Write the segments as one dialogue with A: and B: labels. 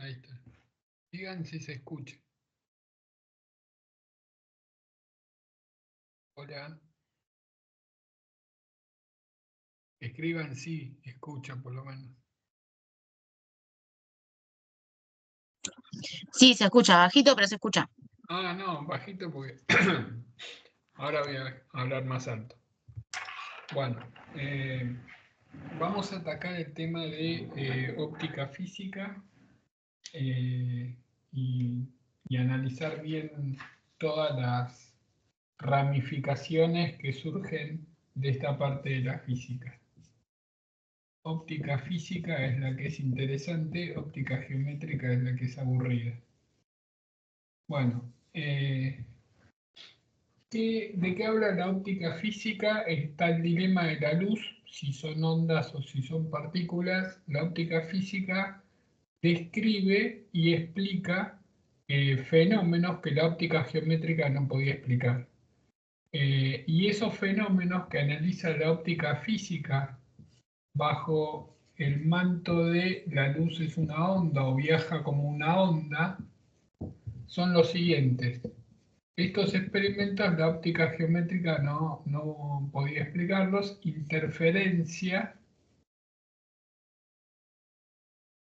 A: Ahí está. Digan si se escucha. Hola. Escriban si escucha por lo menos.
B: Sí, se escucha, bajito, pero se escucha.
A: Ah, no, bajito porque ahora voy a hablar más alto. Bueno, vamos a atacar el tema de óptica física y, y analizar bien todas las ramificaciones que surgen de esta parte de la física. Óptica física es la que es interesante, óptica geométrica es la que es aburrida. Bueno, ¿de qué habla la óptica física? Está el dilema de la luz, si son ondas o si son partículas. La óptica física describe y explica fenómenos que la óptica geométrica no podía explicar. Y esos fenómenos que analiza la óptica física bajo el manto de la luz es una onda o viaja como una onda, son los siguientes. Estos experimentos la óptica geométrica no podía explicarlos. Interferencia,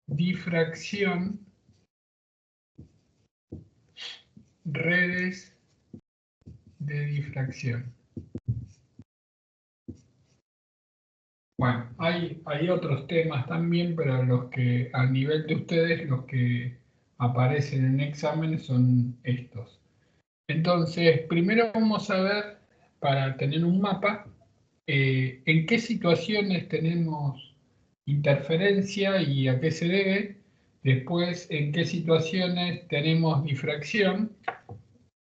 A: difracción, redes de difracción. Bueno, hay otros temas también, pero los que a nivel de ustedes, los que aparecen en exámenes son estos. Entonces, primero vamos a ver, para tener un mapa, en qué situaciones tenemos interferencia y a qué se debe. Después, en qué situaciones tenemos difracción.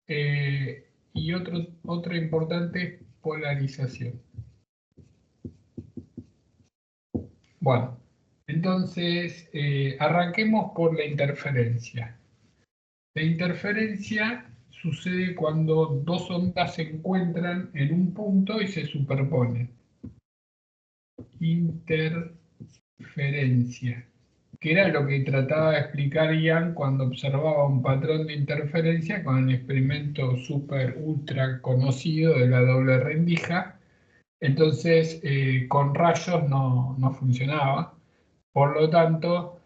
A: Y otra importante, polarización. Bueno, entonces arranquemos por la interferencia. La interferencia sucede cuando dos ondas se encuentran en un punto y se superponen. Interferencia, que era lo que trataba de explicar Ian cuando observaba un patrón de interferencia con el experimento super ultra conocido de la doble rendija. Entonces, con rayos no funcionaba. Por lo tanto,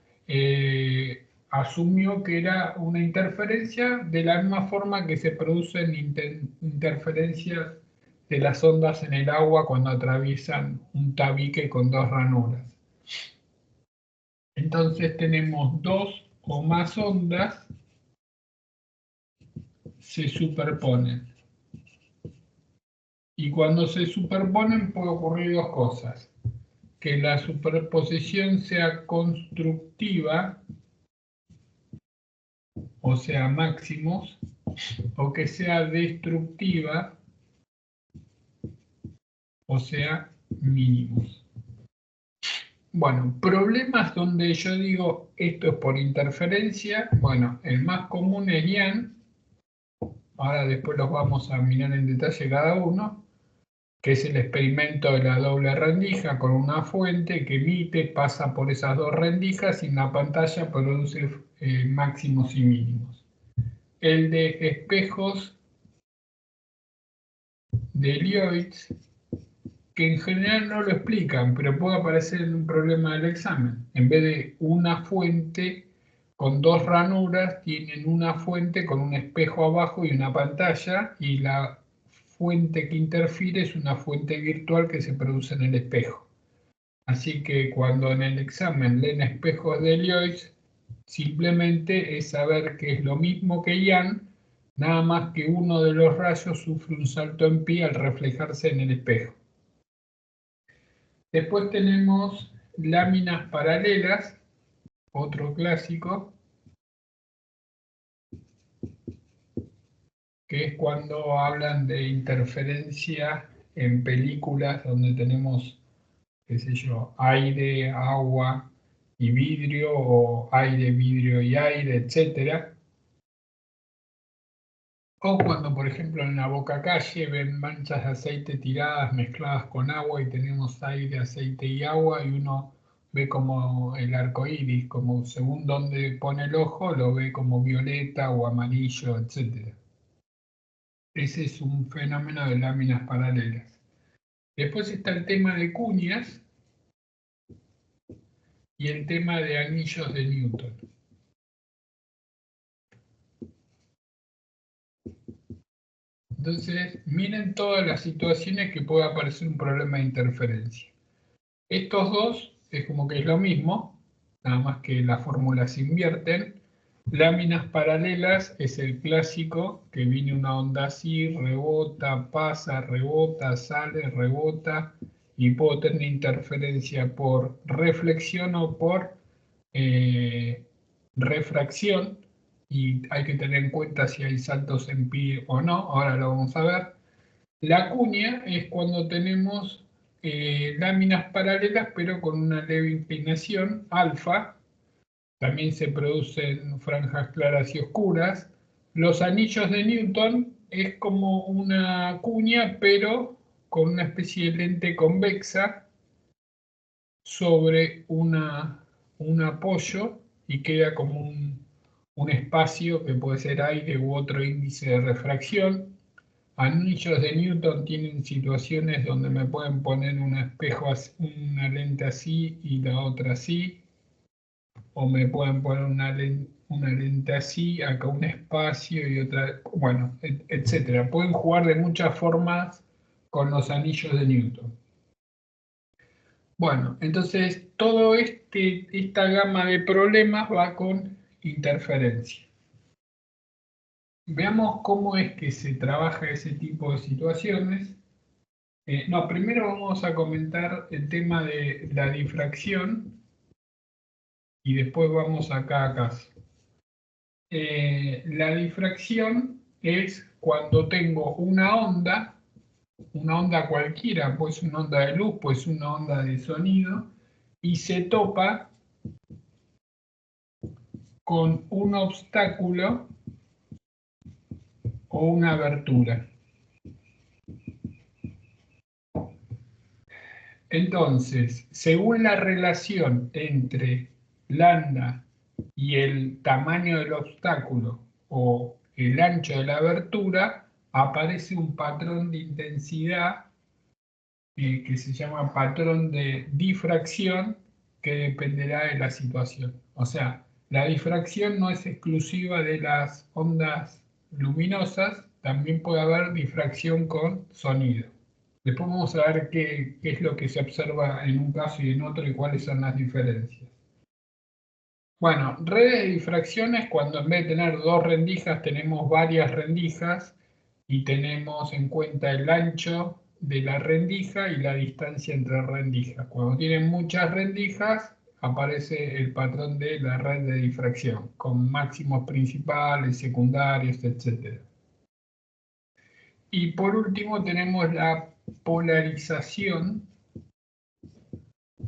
A: asumió que era una interferencia de la misma forma que se producen interferencias de las ondas en el agua cuando atraviesan un tabique con dos ranuras. Entonces tenemos dos o más ondas se superponen. Y cuando se superponen puede ocurrir dos cosas. Que la superposición sea constructiva, o sea, máximos, o que sea destructiva, o sea, mínimos. Bueno, problemas donde yo digo esto es por interferencia. Bueno, el más común es Ian. Ahora después los vamos a mirar en detalle cada uno, que es el experimento de la doble rendija con una fuente que emite, pasa por esas dos rendijas y en la pantalla produce máximos y mínimos. El de espejos de Liouville, que en general no lo explican, pero puede aparecer en un problema del examen. En vez de una fuente con dos ranuras, tienen una fuente con un espejo abajo y una pantalla, y la fuente que interfiere es una fuente virtual que se produce en el espejo. Así que cuando en el examen leen espejos de Liouville, simplemente es saber que es lo mismo que Ian, nada más que uno de los rayos sufre un salto en pi al reflejarse en el espejo. Después tenemos láminas paralelas, otro clásico, que es cuando hablan de interferencia en películas donde tenemos, qué sé yo, aire, agua y vidrio, o aire, vidrio y aire, etc. O cuando, por ejemplo, en la boca calle ven manchas de aceite tiradas mezcladas con agua y tenemos aire, aceite y agua, y uno ve como el arco iris, como según donde pone el ojo, lo ve como violeta o amarillo, etc. Ese es un fenómeno de láminas paralelas. Después está el tema de cuñas y el tema de anillos de Newton. Entonces, miren todas las situaciones que puede aparecer un problema de interferencia. Estos dos es como que es lo mismo, nada más que las fórmulas se invierten. Láminas paralelas es el clásico, que viene una onda así, rebota, pasa, rebota, sale, rebota, y puedo tener interferencia por reflexión o por refracción, y hay que tener en cuenta si hay saltos en pi o no, ahora lo vamos a ver. La cuña es cuando tenemos láminas paralelas pero con una leve inclinación alfa, también se producen franjas claras y oscuras. Los anillos de Newton es como una cuña pero con una especie de lente convexa sobre un apoyo y queda como un espacio que puede ser aire u otro índice de refracción. Anillos de Newton tienen situaciones donde me pueden poner un espejo, una lente así y la otra así, o me pueden poner una lente así, acá un espacio y otra, bueno, etcétera. Pueden jugar de muchas formas con los anillos de Newton. Bueno, entonces todo esta gama de problemas va con interferencia. Veamos cómo es que se trabaja ese tipo de situaciones. No, primero vamos a comentar el tema de la difracción y después vamos acá a caso. La difracción es cuando tengo una onda cualquiera, pues una onda de luz, pues una onda de sonido, y se topa con un obstáculo o una abertura. Entonces, según la relación entre lambda y el tamaño del obstáculo o el ancho de la abertura, aparece un patrón de intensidad que se llama patrón de difracción, que dependerá de la situación. O sea, la difracción no es exclusiva de las ondas luminosas, también puede haber difracción con sonido. Después vamos a ver qué es lo que se observa en un caso y en otro y cuáles son las diferencias. Bueno, redes de difracción es cuando en vez de tener dos rendijas tenemos varias rendijas y tenemos en cuenta el ancho de la rendija y la distancia entre rendijas. Cuando tienen muchas rendijas aparece el patrón de la red de difracción con máximos principales, secundarios, etc. Y por último tenemos la polarización,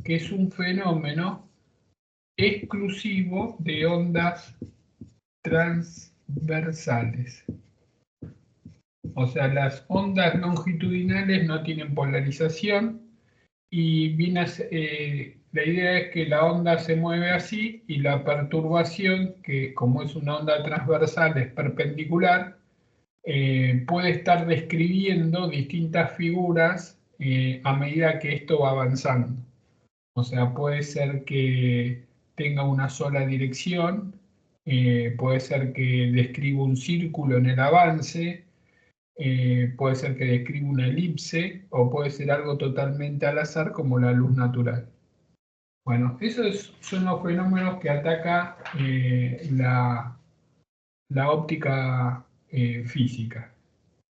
A: que es un fenómeno exclusivo de ondas transversales. O sea, las ondas longitudinales no tienen polarización y la idea es que la onda se mueve así y la perturbación, que como es una onda transversal, es perpendicular, puede estar describiendo distintas figuras a medida que esto va avanzando. O sea, puede ser que tenga una sola dirección, puede ser que describa un círculo en el avance, puede ser que describa una elipse o puede ser algo totalmente al azar como la luz natural. Bueno, esos son los fenómenos que ataca la óptica física.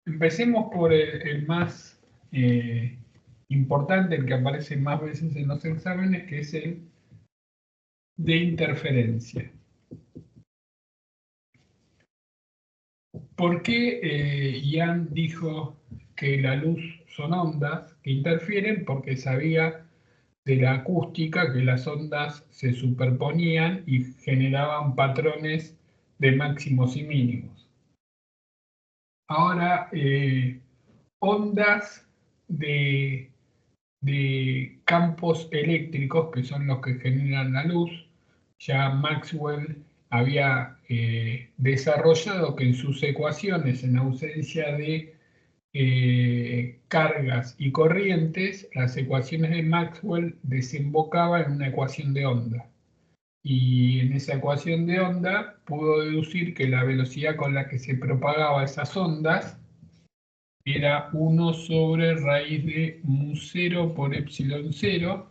A: Empecemos por el más importante, el que aparece más veces en los exámenes, que es el de interferencia. ¿Por qué Ian dijo que la luz son ondas que interfieren? Porque sabía de la acústica que las ondas se superponían y generaban patrones de máximos y mínimos. Ahora, ondas de de campos eléctricos, que son los que generan la luz. Ya Maxwell había desarrollado que en sus ecuaciones, en ausencia de cargas y corrientes, las ecuaciones de Maxwell desembocaban en una ecuación de onda. Y en esa ecuación de onda pudo deducir que la velocidad con la que se propagaban esas ondas era 1 sobre raíz de mu0 por epsilon 0.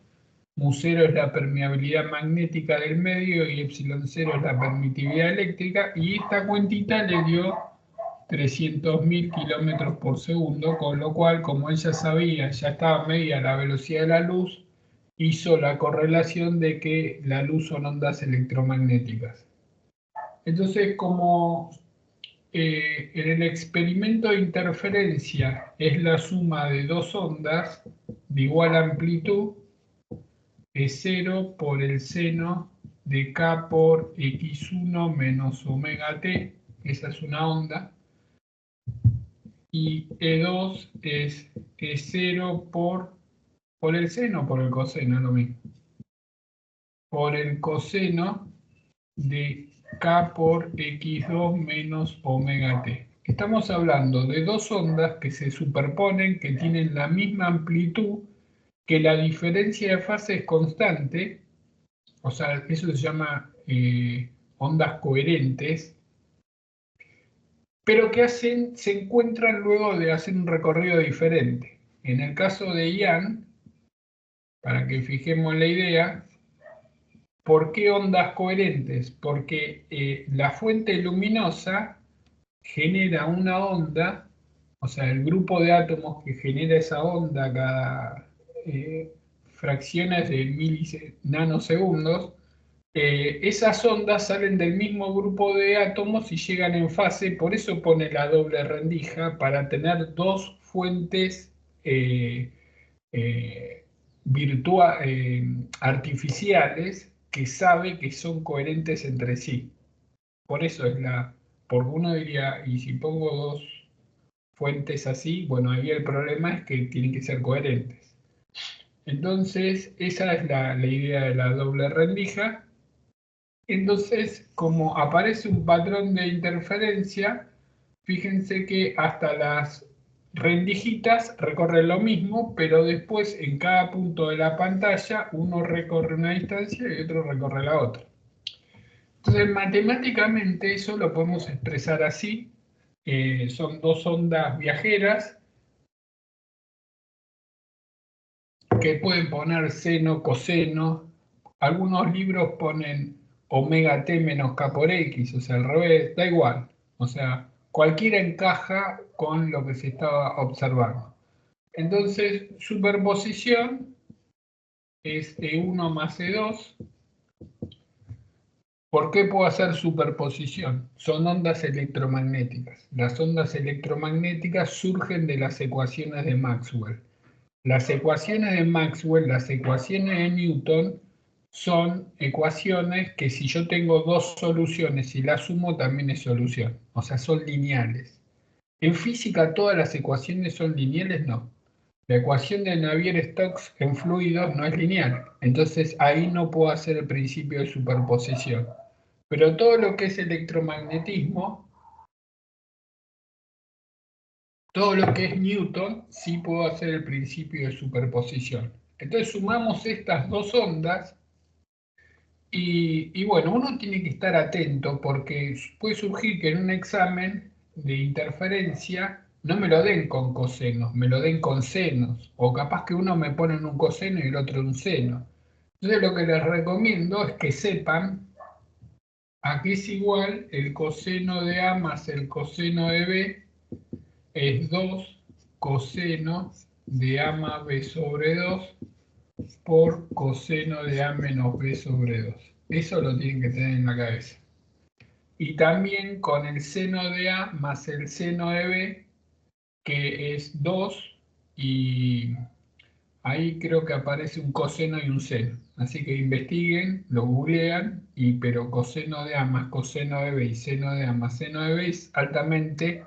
A: Mu0 es la permeabilidad magnética del medio y epsilon 0 es la permitividad eléctrica, y esta cuentita le dio 300.000 kilómetros por segundo, con lo cual, como ella sabía, ya estaba medida la velocidad de la luz, hizo la correlación de que la luz son ondas electromagnéticas. Entonces, como en el experimento de interferencia es la suma de dos ondas de igual amplitud, es 0 por el seno de k por x1 menos omega t, esa es una onda, y E2 es 0 por el seno, por el coseno, lo mismo, por el coseno de k por x2 menos omega t. Estamos hablando de dos ondas que se superponen, que tienen la misma amplitud, que la diferencia de fase es constante, o sea, eso se llama ondas coherentes, pero que se encuentran luego de hacer un recorrido diferente. En el caso de Ian, para que fijemos la idea, ¿por qué ondas coherentes? Porque la fuente luminosa genera una onda, o sea, el grupo de átomos que genera esa onda cada fracciones de nanosegundos, esas ondas salen del mismo grupo de átomos y llegan en fase, por eso pone la doble rendija, para tener dos fuentes eh, artificiales que sabe que son coherentes entre sí. Por eso es porque uno diría, y si pongo dos fuentes así, bueno, ahí el problema es que tienen que ser coherentes. Entonces, esa es la idea de la doble rendija. Entonces, como aparece un patrón de interferencia, fíjense que hasta las rendijitas recorren lo mismo, pero después en cada punto de la pantalla uno recorre una distancia y otro recorre la otra. Entonces, matemáticamente eso lo podemos expresar así. Son dos ondas viajeras que pueden poner seno, coseno. Algunos libros ponen omega t menos k por x, o sea, al revés, da igual. O sea, cualquiera encaja con lo que se estaba observando. Entonces, superposición es E1 más E2. ¿Por qué puedo hacer superposición? Son ondas electromagnéticas. Las ondas electromagnéticas surgen de las ecuaciones de Maxwell. Las ecuaciones de Maxwell, las ecuaciones de Newton, son ecuaciones que si yo tengo dos soluciones y las sumo también es solución. O sea, son lineales. En física todas las ecuaciones son lineales, no. La ecuación de Navier-Stokes en fluidos no es lineal. Entonces ahí no puedo hacer el principio de superposición. Pero todo lo que es electromagnetismo, todo lo que es Newton, sí puedo hacer el principio de superposición. Entonces sumamos estas dos ondas y bueno, uno tiene que estar atento porque puede surgir que en un examen de interferencia no me lo den con cosenos, me lo den con senos, o capaz que uno me pone en un coseno y el otro en un seno. Entonces lo que les recomiendo es que sepan a qué es igual el coseno de A más el coseno de B, es 2 coseno de A más B sobre 2 por coseno de A menos B sobre 2. Eso lo tienen que tener en la cabeza. Y también con el seno de A más el seno de B, que es 2, y ahí creo que aparece un coseno y un seno. Así que investiguen, lo googlean, pero coseno de A más coseno de B y seno de A más seno de B es altamente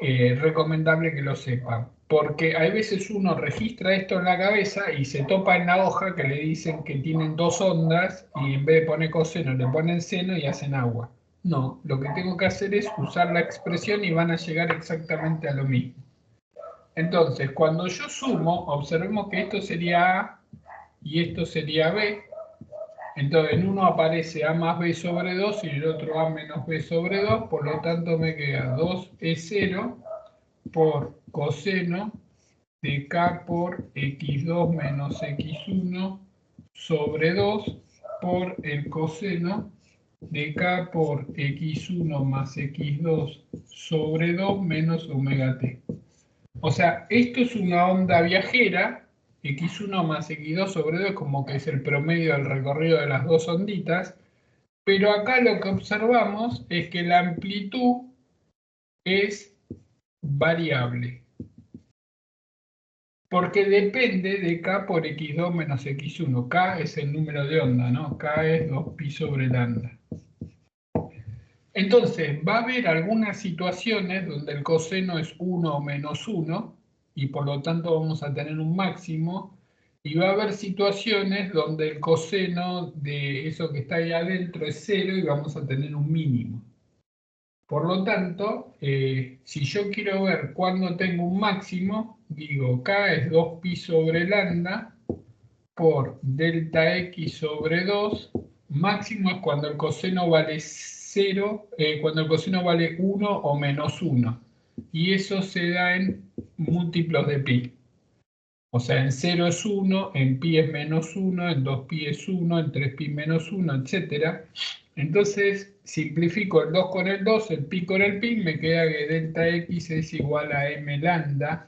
A: recomendable que lo sepan. porque hay veces uno registra esto en la cabeza y se topa en la hoja que le dicen que tienen dos ondas y en vez de poner coseno le ponen seno y hacen agua. No, lo que tengo que hacer es usar la expresión y van a llegar exactamente a lo mismo. Entonces, cuando yo sumo, observemos que esto sería A y esto sería B. Entonces, en uno aparece A más B sobre 2 y en el otro A menos B sobre 2. Por lo tanto, me queda 2E0 por coseno de K por X2 menos X1 sobre 2 por el coseno de K por X1 más X2 sobre 2 menos omega t. O sea, esto es una onda viajera, X1 más X2 sobre 2 como que es el promedio del recorrido de las dos onditas, pero acá lo que observamos es que la amplitud es variable, porque depende de K por X2 menos X1. K es el número de onda, ¿no? K es 2pi sobre lambda. Entonces, va a haber algunas situaciones donde el coseno es 1 o menos 1 y por lo tanto vamos a tener un máximo, y va a haber situaciones donde el coseno de eso que está ahí adentro es 0 y vamos a tener un mínimo. Por lo tanto, si yo quiero ver cuándo tengo un máximo, digo K es 2pi sobre lambda por delta X sobre 2, máximo es cuando el coseno vale 0, cuando el coseno vale 1 o menos 1. Y eso se da en múltiplos de pi. O sea, en 0 es 1, en pi es menos 1, en 2pi es 1, en 3pi menos 1, etc. Entonces, simplifico el 2 con el 2, el pi con el pi, me queda que delta X es igual a m lambda.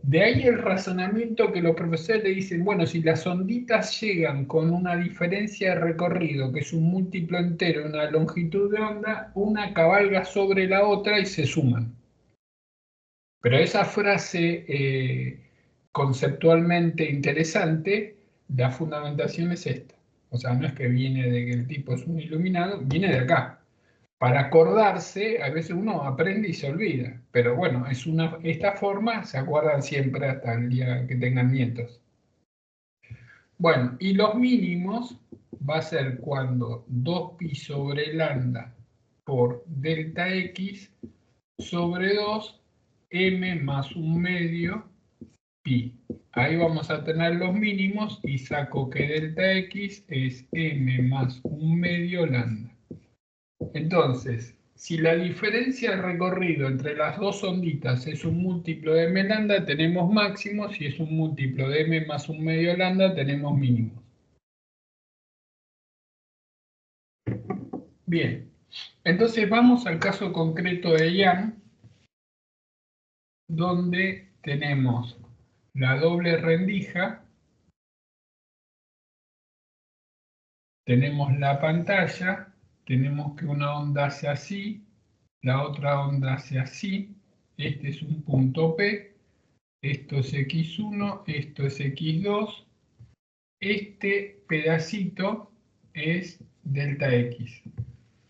A: De ahí el razonamiento que los profesores le dicen, bueno, si las onditas llegan con una diferencia de recorrido, que es un múltiplo entero, una longitud de onda, una cabalga sobre la otra y se suman. Pero esa frase conceptualmente interesante, la fundamentación es esta. O sea, no es que viene de que el tipo es un iluminado, viene de acá. Para acordarse, a veces uno aprende y se olvida, pero bueno, esta forma se acuerdan siempre hasta el día que tengan nietos. Bueno, y los mínimos va a ser cuando 2pi sobre lambda por delta X sobre 2 m más un medio pi. Ahí vamos a tener los mínimos y saco que delta X es m más un medio lambda. Entonces, si la diferencia de recorrido entre las dos onditas es un múltiplo de m lambda, tenemos máximos. Si es un múltiplo de m más un medio lambda, tenemos mínimos. Bien, entonces vamos al caso concreto de Young, donde tenemos la doble rendija, tenemos la pantalla, tenemos que una onda hace así, la otra onda hace así, este es un punto P, esto es X1, esto es X2, este pedacito es delta X.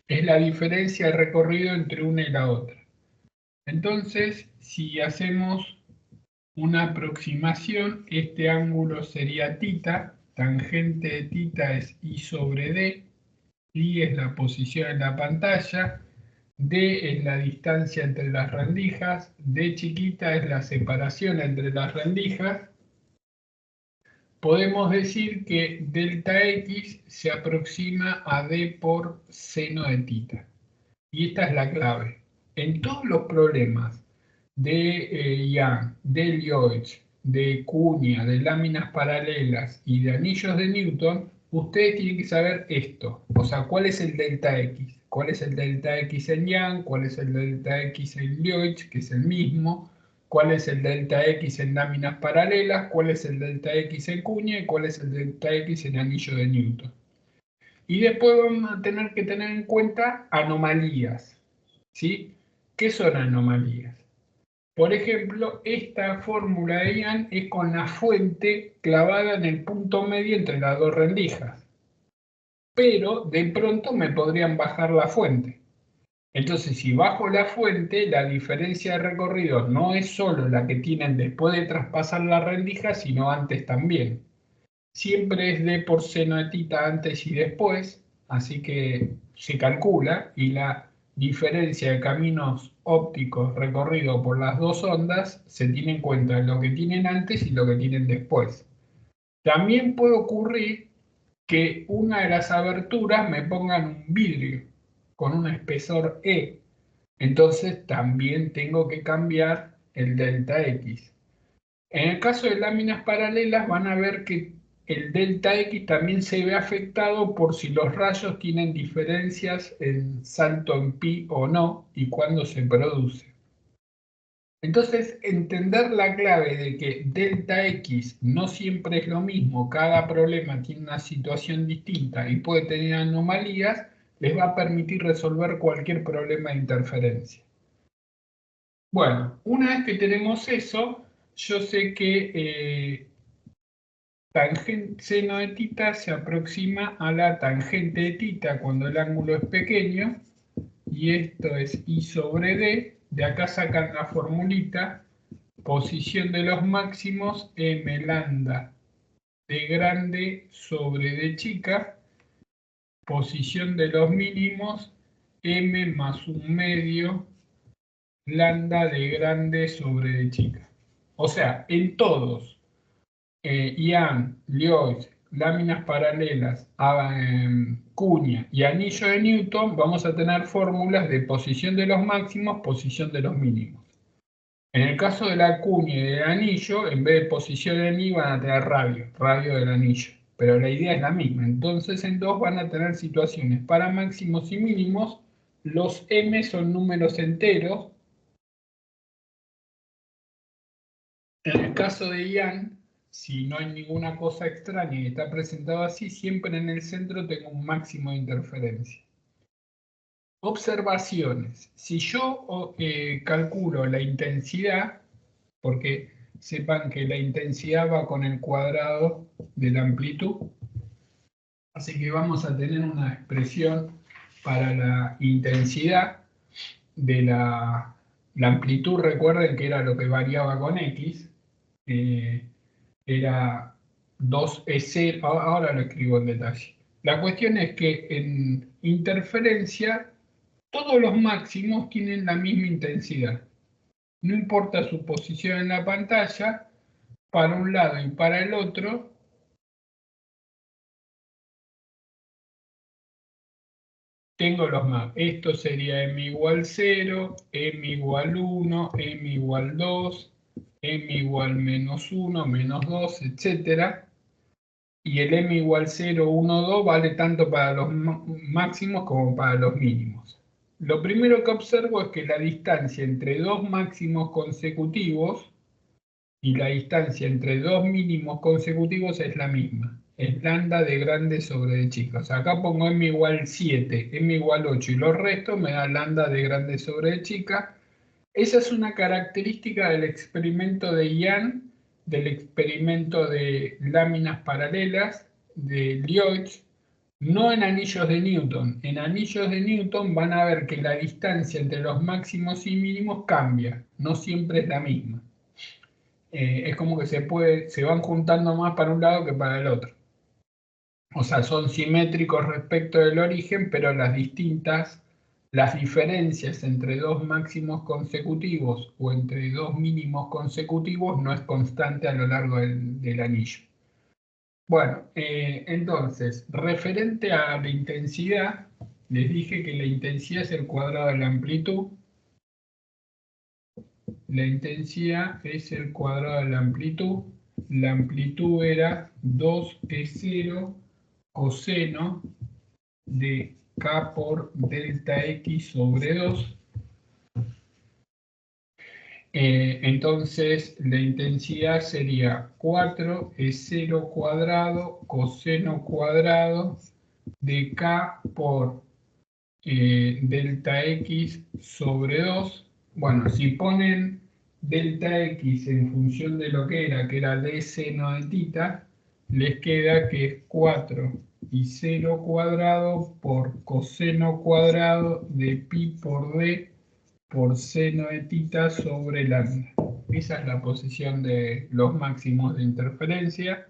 A: Es la diferencia de recorrido entre una y la otra. Entonces, si hacemos una aproximación, este ángulo sería θ, tangente de θ es I sobre D, I es la posición en la pantalla, D es la distancia entre las rendijas, D chiquita es la separación entre las rendijas. Podemos decir que delta X se aproxima a D por seno de θ. Y esta es la clave. En todos los problemas de Young, de Liouville, de cuña, de láminas paralelas y de anillos de Newton, ustedes tienen que saber esto. O sea, ¿cuál es el delta X? ¿Cuál es el delta X en Young? ¿Cuál es el delta X en Liouville, que es el mismo? ¿Cuál es el delta X en láminas paralelas? ¿Cuál es el delta X en cuña? ¿Y cuál es el delta X en anillo de Newton? Y después vamos a tener que tener en cuenta anomalías. ¿Sí? ¿Qué son anomalías? Por ejemplo, esta fórmula de Young es con la fuente clavada en el punto medio entre las dos rendijas. Pero de pronto me podrían bajar la fuente. Entonces, si bajo la fuente, la diferencia de recorrido no es solo la que tienen después de traspasar la rendija, sino antes también. Siempre es d por seno de tita antes y después, así que se calcula y la diferencia de caminos ópticos recorridos por las dos ondas se tiene en cuenta lo que tienen antes y lo que tienen después. También puede ocurrir que una de las aberturas me pongan un vidrio con un espesor E. Entonces también tengo que cambiar el delta X. En el caso de láminas paralelas van a ver que el delta X también se ve afectado por si los rayos tienen diferencias en salto en pi o no y cuándo se produce. Entonces, entender la clave de que delta X no siempre es lo mismo, cada problema tiene una situación distinta y puede tener anomalías, les va a permitir resolver cualquier problema de interferencia. Bueno, una vez que tenemos eso, yo sé que tangente seno de tita se aproxima a la tangente de tita cuando el ángulo es pequeño, y esto es I sobre D. De acá sacan la formulita, posición de los máximos, m lambda d grande sobre d chica, posición de los mínimos, m más un medio lambda d grande sobre d chica. O sea, en todos, Ian, Liois, láminas paralelas, cuña y anillo de Newton, vamos a tener fórmulas de posición de los máximos, posición de los mínimos. En el caso de la cuña y del anillo, en vez de posición en I van a tener radio del anillo. Pero la idea es la misma. Entonces en 2 van a tener situaciones para máximos y mínimos. Los m son números enteros. En el caso de Ian, si no hay ninguna cosa extraña y está presentado así, siempre en el centro tengo un máximo de interferencia. Observaciones. Si yo calculo la intensidad, porque sepan que la intensidad va con el cuadrado de la amplitud, así que vamos a tener una expresión para la intensidad de la amplitud. Recuerden que era lo que variaba con X, era 2E0, ahora lo escribo en detalle. La cuestión es que en interferencia todos los máximos tienen la misma intensidad. No importa su posición en la pantalla, para un lado y para el otro, tengo los máximos. Esto sería m igual 0, m igual 1, m igual 2, m igual menos 1, menos 2, etc. Y el m igual 0, 1, 2 vale tanto para los máximos como para los mínimos. Lo primero que observo es que la distancia entre dos máximos consecutivos y la distancia entre dos mínimos consecutivos es la misma. Es lambda de grande sobre de chica. O sea, acá pongo m igual 7, m igual 8 y los restos me da lambda de grande sobre de chica. Esa es una característica del experimento de Ian, del experimento de láminas paralelas de Liois, no en anillos de Newton. En anillos de Newton van a ver que la distancia entre los máximos y mínimos cambia, no siempre es la misma. Es como que se van juntando más para un lado que para el otro. O sea, son simétricos respecto del origen, pero las diferencias entre dos máximos consecutivos o entre dos mínimos consecutivos no es constante a lo largo del anillo. Bueno, entonces, referente a la intensidad, les dije que la intensidad es el cuadrado de la amplitud. La intensidad es el cuadrado de la amplitud. La amplitud era 2E0 coseno de K por delta X sobre 2. Entonces la intensidad sería 4E0 cuadrado coseno cuadrado de K por delta X sobre 2. Bueno, si ponen delta X en función de lo que era d seno de tita, les queda que es 4 y seno cuadrado por coseno cuadrado de pi por d por seno de tita sobre lambda. Esa es la posición de los máximos de interferencia.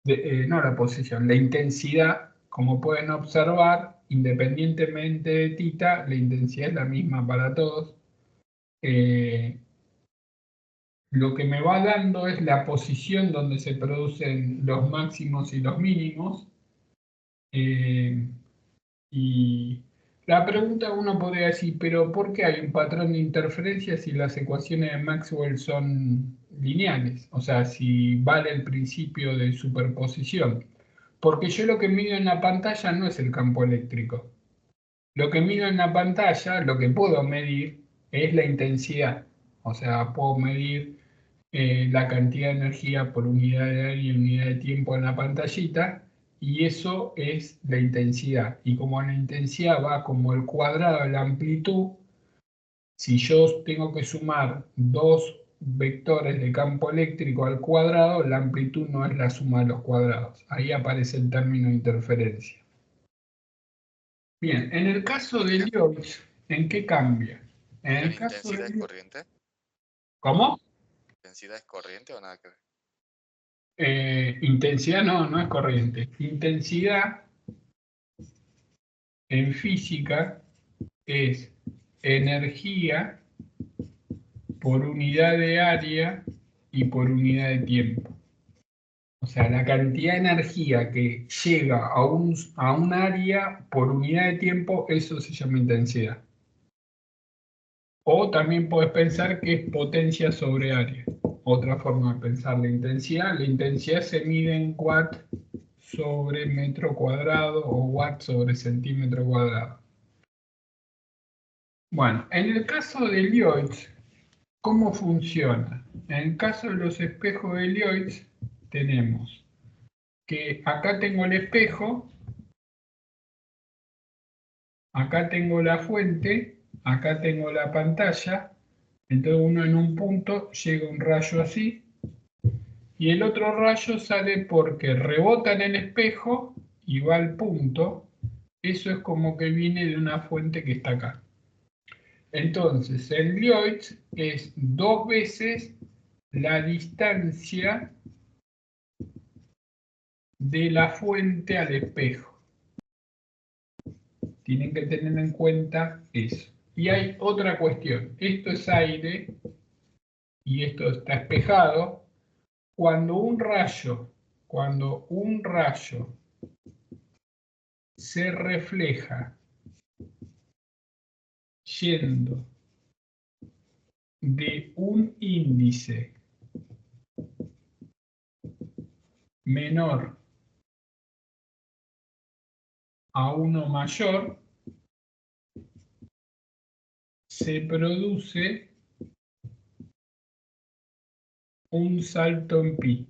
A: No la posición, la intensidad. Como pueden observar, independientemente de tita, la intensidad es la misma para todos. Lo que me va dando es la posición donde se producen los máximos y los mínimos. Y la pregunta uno podría decir, pero ¿por qué hay un patrón de interferencia si las ecuaciones de Maxwell son lineales? O sea, si vale el principio de superposición. Porque yo lo que mido en la pantalla no es el campo eléctrico. Lo que mido en la pantalla, lo que puedo medir, es la intensidad. O sea, puedo medir la cantidad de energía por unidad de área y unidad de tiempo en la pantallita, y eso es la intensidad. Y como la intensidad va como el cuadrado de la amplitud, si yo tengo que sumar dos vectores de campo eléctrico al cuadrado, la amplitud no es la suma de los cuadrados. Ahí aparece el término interferencia. Bien, en el caso de Liouville, ¿en qué cambia? En el caso
C: ¿Intensidad es corriente?
A: ¿Cómo?
C: ¿Intensidad es corriente o nada que ver?
A: Intensidad no es corriente. Intensidad en física es energía por unidad de área y por unidad de tiempo. O sea, la cantidad de energía que llega a un área por unidad de tiempo, eso se llama intensidad. O también puedes pensar que es potencia sobre área. Otra forma de pensar la intensidad. La intensidad se mide en watt sobre metro cuadrado o watt sobre centímetro cuadrado. Bueno, en el caso de Liouville, ¿cómo funciona? En el caso de los espejos de Liouville, tenemos que acá tengo el espejo, acá tengo la fuente, acá tengo la pantalla, entonces uno en un punto llega un rayo así, y el otro rayo sale porque rebota en el espejo y va al punto. Eso es como que viene de una fuente que está acá. Entonces, el Liouville es 2 veces la distancia de la fuente al espejo. Tienen que tener en cuenta eso. Y hay otra cuestión. Esto es aire y esto está espejado. Cuando un rayo se refleja yendo de un índice menor a uno mayor, se produce un salto en pi.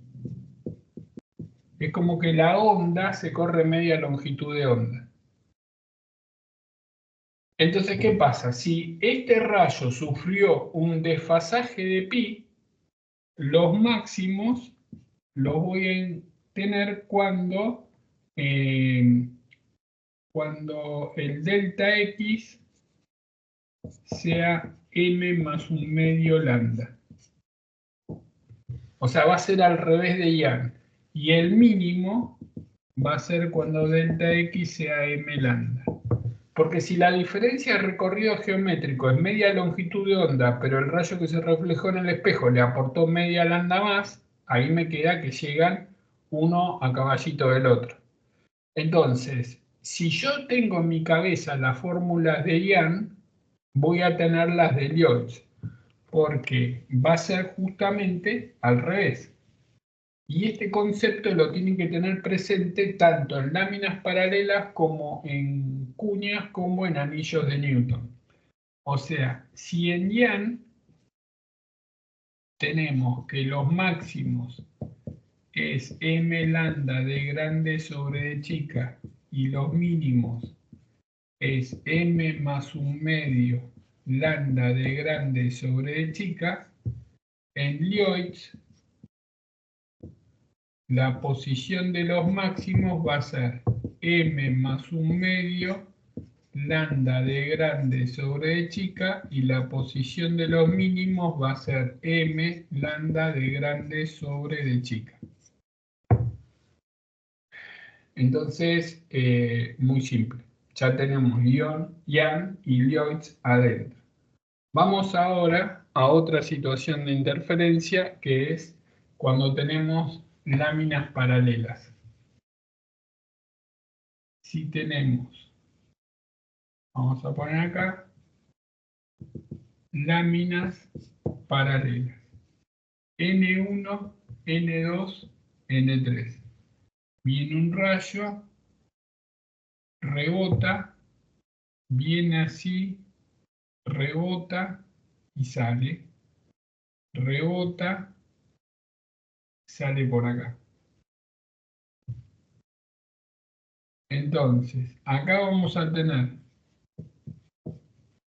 A: Es como que la onda se corre media longitud de onda. Entonces, ¿qué pasa? Si este rayo sufrió un desfasaje de pi, los máximos los voy a tener cuando el delta x sea m más un medio lambda. O sea, va a ser al revés de Young. Y el mínimo va a ser cuando delta x sea m lambda. Porque si la diferencia de recorrido geométrico es media longitud de onda, pero el rayo que se reflejó en el espejo le aportó media lambda más, ahí me queda que llegan uno a caballito del otro. Entonces, si yo tengo en mi cabeza las fórmulas de Young, voy a tener las de Liouville, porque va a ser justamente al revés. Y este concepto lo tienen que tener presente tanto en láminas paralelas como en cuñas como en anillos de Newton. O sea, si en Young tenemos que los máximos es m lambda de grande sobre de chica y los mínimos es m más un medio lambda de grande sobre de chica, en Liouville la posición de los máximos va a ser m más 1/2 lambda de grande sobre de chica, y la posición de los mínimos va a ser m lambda de grande sobre de chica. Entonces, muy simple. Ya tenemos Yang y Lloyds adentro. Vamos ahora a otra situación de interferencia, que es cuando tenemos láminas paralelas. Si tenemos, vamos a poner acá, láminas paralelas. N1, N2, N3. Viene un rayo, rebota, viene así, rebota y sale. Rebota, sale por acá. Entonces, acá vamos a tener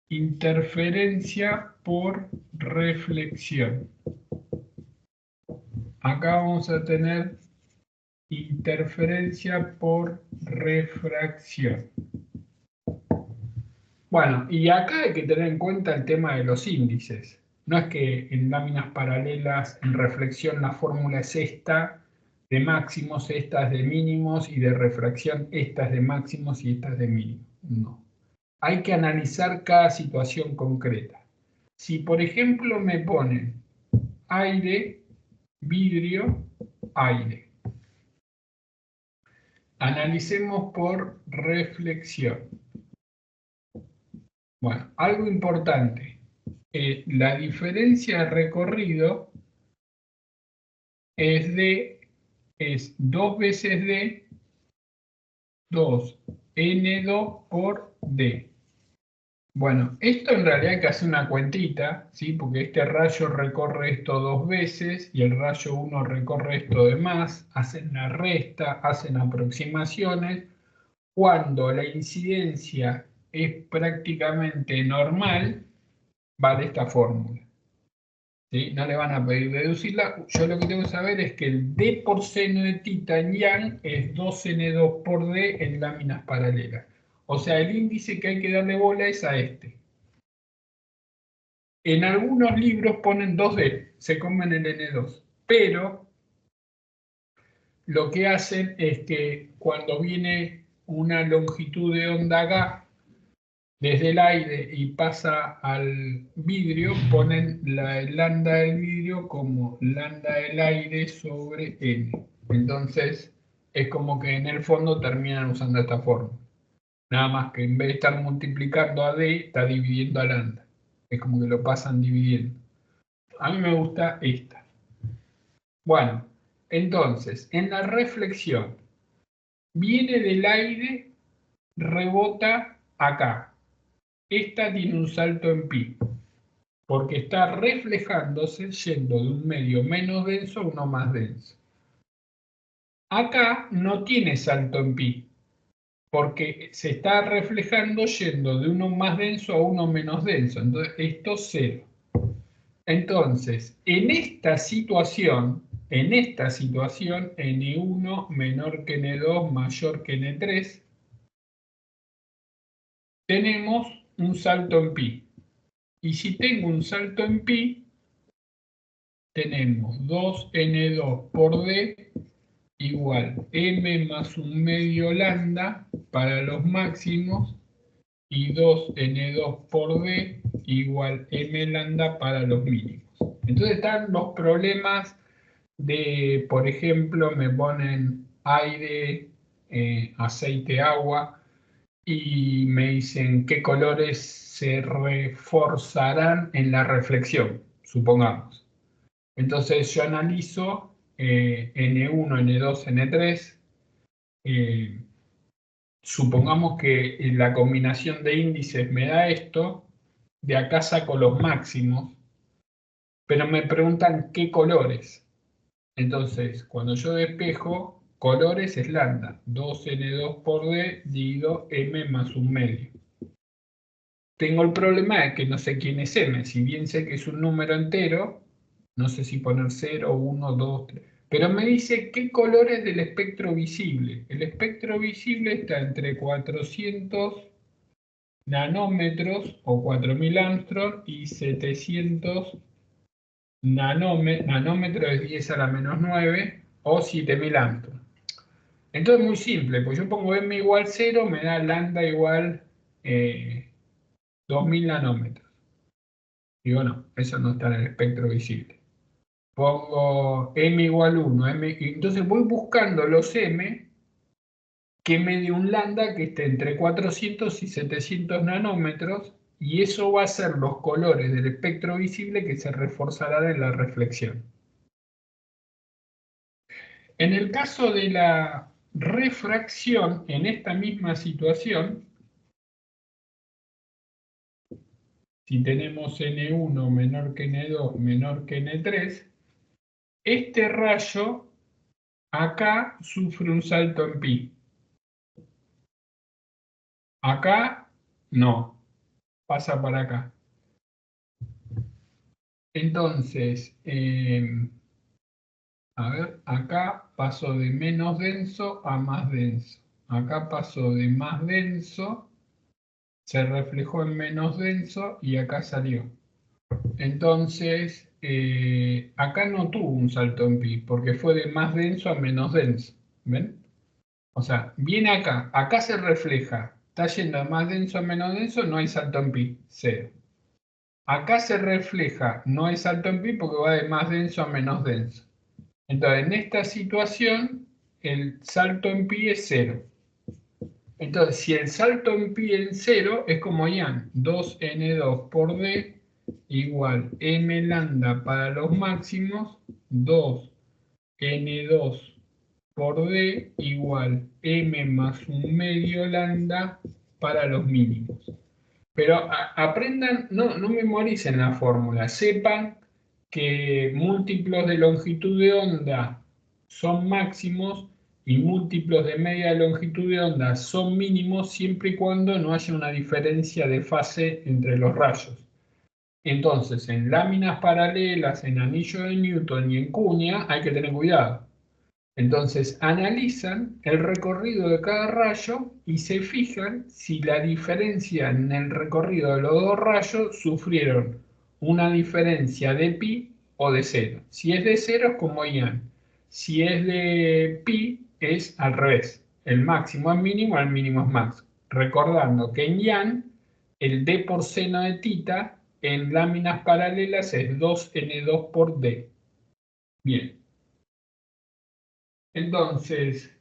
A: interferencia por reflexión. Acá vamos a tener interferencia por refracción. Bueno, y acá hay que tener en cuenta el tema de los índices. No es que en láminas paralelas, en reflexión, la fórmula es esta de máximos, esta es de mínimos, y de refracción, esta es de máximos y esta es de mínimos. No. Hay que analizar cada situación concreta. Si, por ejemplo, me ponen aire, vidrio, aire. Analicemos por reflexión. Bueno, algo importante. La diferencia de recorrido es 2 veces D, 2 N2 por D. Bueno, esto en realidad hay que hacer una cuentita, ¿sí? Porque este rayo recorre esto 2 veces y el rayo 1 recorre esto de más, hacen la resta, hacen aproximaciones. Cuando la incidencia es prácticamente normal, vale esta fórmula. ¿Sí? No le van a pedir deducirla. Yo lo que tengo que saber es que el D por seno de tita en Yang es 2N2 por D en láminas paralelas. O sea, el índice que hay que darle bola es a este. En algunos libros ponen 2D, se comen el N2, pero lo que hacen es que cuando viene una longitud de onda acá, desde el aire y pasa al vidrio, ponen la lambda del vidrio como lambda del aire sobre N. Entonces, es como que en el fondo terminan usando esta forma. Nada más que en vez de estar multiplicando a D, está dividiendo a lambda. Es como que lo pasan dividiendo. A mí me gusta esta. Bueno, entonces, en la reflexión, viene del aire, rebota acá. Esta tiene un salto en pi, porque está reflejándose yendo de un medio menos denso a uno más denso. Acá no tiene salto en pi, porque se está reflejando yendo de uno más denso a uno menos denso. Entonces, esto es 0. Entonces, en esta situación, N1 menor que N2 mayor que N3, tenemos un salto en pi. Y si tengo un salto en pi, tenemos 2N2 por D igual M más 1/2 lambda para los máximos y 2N2 por D igual M lambda para los mínimos. Entonces están los problemas de, por ejemplo, me ponen aire, aceite, agua, y me dicen qué colores se reforzarán en la reflexión, supongamos. Entonces yo analizo N1, N2, N3. Supongamos que la combinación de índices me da esto. De acá saco los máximos. Pero me preguntan qué colores. Entonces, cuando yo despejo, colores es lambda. 2N2 por D dividido M más 1/2. Tengo el problema de que no sé quién es M. Si bien sé que es un número entero, no sé si poner 0, 1, 2, 3. Pero me dice qué color es del espectro visible. El espectro visible está entre 400 nanómetros o 4000 Armstrong y 700 nanómetros es 10 a la menos 9 o 7000 Armstrong. Entonces muy simple, pues yo pongo m igual 0, me da lambda igual 2000 nanómetros. Digo, no, eso no está en el espectro visible. Pongo m igual 1, y entonces voy buscando los m que me dé un lambda que esté entre 400 y 700 nanómetros, y eso va a ser los colores del espectro visible que se reforzarán en la reflexión. En el caso de la refracción, en esta misma situación, si tenemos N1 menor que N2 menor que N3, este rayo acá sufre un salto en pi. Acá no, pasa para acá. Entonces, a ver, acá pasó de menos denso a más denso. Acá pasó de más denso, se reflejó en menos denso y acá salió. Entonces, acá no tuvo un salto en pi, porque fue de más denso a menos denso. ¿Ven? O sea, viene acá, acá se refleja, está yendo de más denso a menos denso, no hay salto en pi, 0. Acá se refleja, no hay salto en pi porque va de más denso a menos denso. Entonces, en esta situación, el salto en pi es 0. Entonces, si el salto en pi es 0, es como Ian, 2n2 por d igual m lambda para los máximos, 2n2 por d igual m más un medio lambda para los mínimos. Pero aprendan, no memoricen la fórmula, sepan que múltiplos de longitud de onda son máximos y múltiplos de media longitud de onda son mínimos siempre y cuando no haya una diferencia de fase entre los rayos. Entonces, en láminas paralelas, en anillo de Newton y en cuña hay que tener cuidado. Entonces analizan el recorrido de cada rayo y se fijan si la diferencia en el recorrido de los dos rayos sufrieron una diferencia de pi o de 0. Si es de 0 es como Ian. Si es de pi es al revés. El máximo es mínimo, el mínimo es máximo. Recordando que en Ian el d por seno de tita en láminas paralelas es 2n2 por d. Bien. Entonces,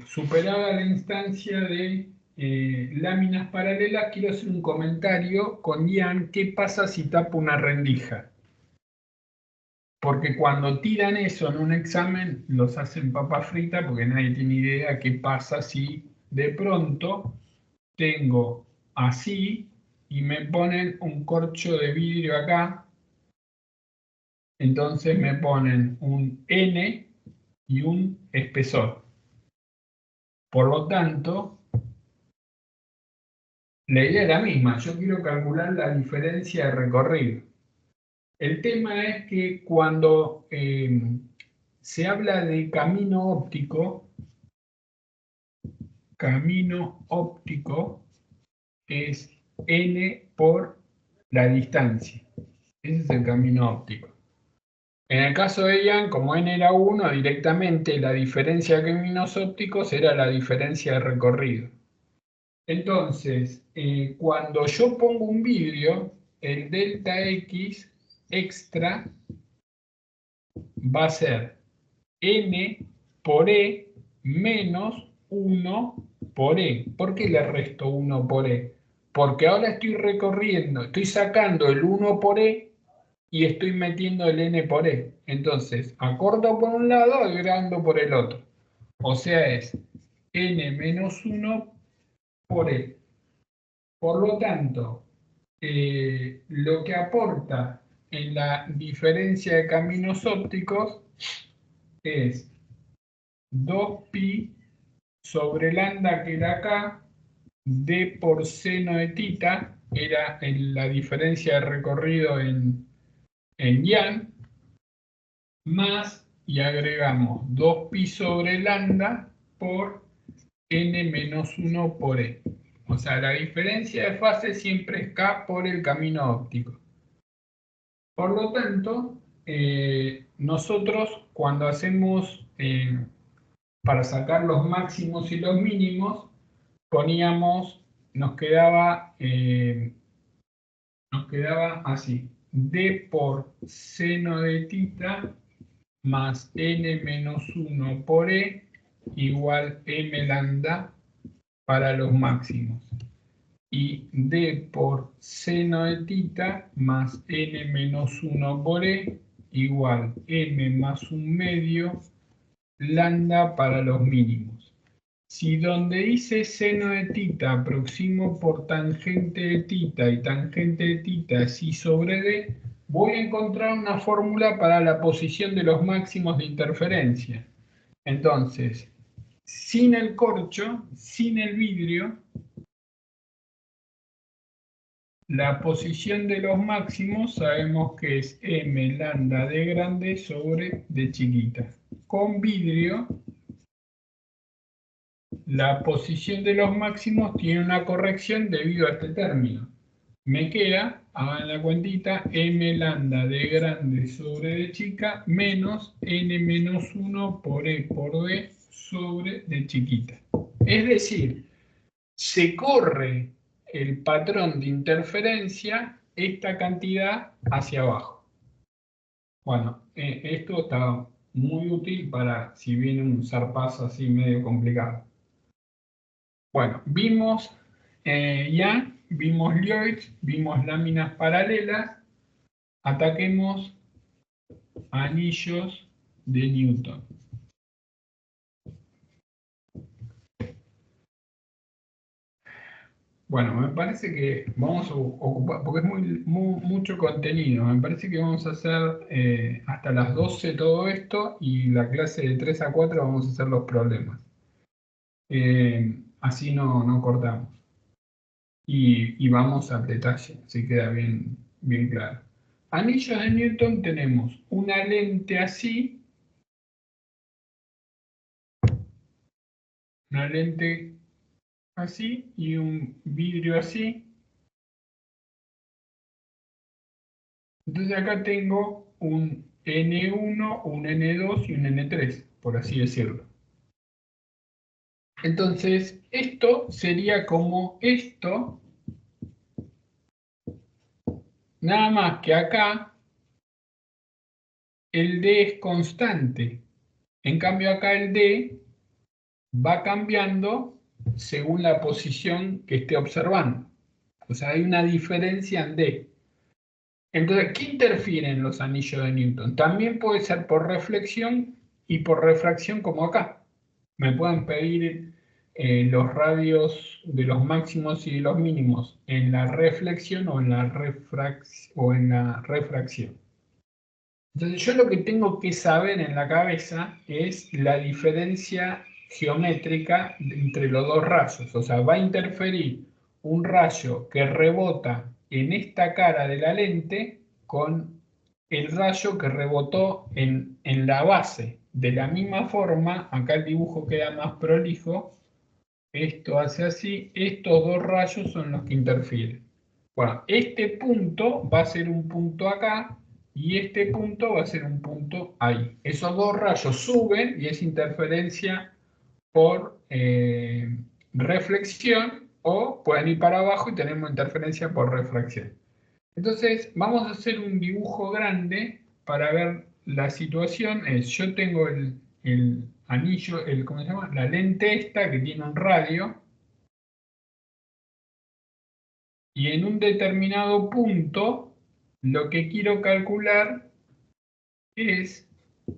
A: superada la instancia de láminas paralelas, quiero hacer un comentario con Ian, ¿qué pasa si tapo una rendija? Porque cuando tiran eso en un examen, los hacen papa frita, porque nadie tiene idea qué pasa si de pronto tengo así y me ponen un corcho de vidrio acá, entonces me ponen un N y un espesor. Por lo tanto, la idea es la misma, yo quiero calcular la diferencia de recorrido. El tema es que cuando se habla de camino óptico es n por la distancia. Ese es el camino óptico. En el caso de Ian, como n era 1, directamente la diferencia de caminos ópticos era la diferencia de recorrido. Entonces, cuando yo pongo un vidrio, el delta X extra va a ser n por e menos 1 por e. ¿Por qué le resto 1 por e? Porque ahora estoy recorriendo, estoy sacando el 1 por e y estoy metiendo el n por e. Entonces, acorto por un lado, agregando por el otro. O sea, es n menos 1 por e. Por lo tanto, lo que aporta en la diferencia de caminos ópticos es 2pi sobre lambda, que era acá, d por seno de tita, era la diferencia de recorrido en Ian, más y agregamos 2pi sobre lambda por n menos 1 por e. O sea, la diferencia de fase siempre es k por el camino óptico. Por lo tanto, nosotros cuando hacemos, para sacar los máximos y los mínimos, poníamos, nos quedaba así, d por seno de tita más n menos 1 por e igual m lambda para los máximos. Y d por seno de tita más n menos 1 por e igual m más 1 medio lambda para los mínimos. Si donde dice seno de tita aproximo por tangente de tita y tangente de tita es i sobre d, voy a encontrar una fórmula para la posición de los máximos de interferencia. Entonces, sin el corcho, sin el vidrio, la posición de los máximos sabemos que es m lambda d grande sobre d chiquita. Con vidrio, la posición de los máximos tiene una corrección debido a este término. Me queda, hagan la cuentita, m lambda d grande sobre d chica menos n menos 1 por e por d sobre d chiquita. Es decir, se corre el patrón de interferencia esta cantidad hacia abajo. Bueno, esto está muy útil para si viene un zarpazo así medio complicado. Bueno, vimos vimos Lloyds, vimos láminas paralelas, ataquemos anillos de Newton. Bueno, me parece que vamos a ocupar, porque es mucho contenido, me parece que vamos a hacer hasta las 12 todo esto y la clase de 3 a 4 vamos a hacer los problemas. Así no cortamos. Y vamos al detalle, así queda bien claro. Anillos de Newton tenemos una lente así, una lente así y un vidrio así. Entonces acá tengo un N1, un N2 y un N3, por así decirlo. Entonces, esto sería como esto, nada más que acá el D es constante. En cambio acá el D va cambiando según la posición que esté observando. O sea, hay una diferencia en D. Entonces, ¿qué interfiere en los anillos de Newton? También puede ser por reflexión y por refracción como acá. Me pueden pedir los radios de los máximos y de los mínimos en la reflexión o en la refracción. Entonces yo lo que tengo que saber en la cabeza es la diferencia geométrica entre los dos rayos. O sea, va a interferir un rayo que rebota en esta cara de la lente con el rayo que rebotó en la base. De la misma forma, acá el dibujo queda más prolijo, esto hace así, estos dos rayos son los que interfieren. Bueno, este punto va a ser un punto acá y este punto va a ser un punto ahí. Esos dos rayos suben y es interferencia por reflexión o pueden ir para abajo y tenemos interferencia por refracción. Entonces vamos a hacer un dibujo grande para ver la situación. Yo tengo el anillo, ¿cómo se llama? La lente esta que tiene un radio. Y en un determinado punto, lo que quiero calcular es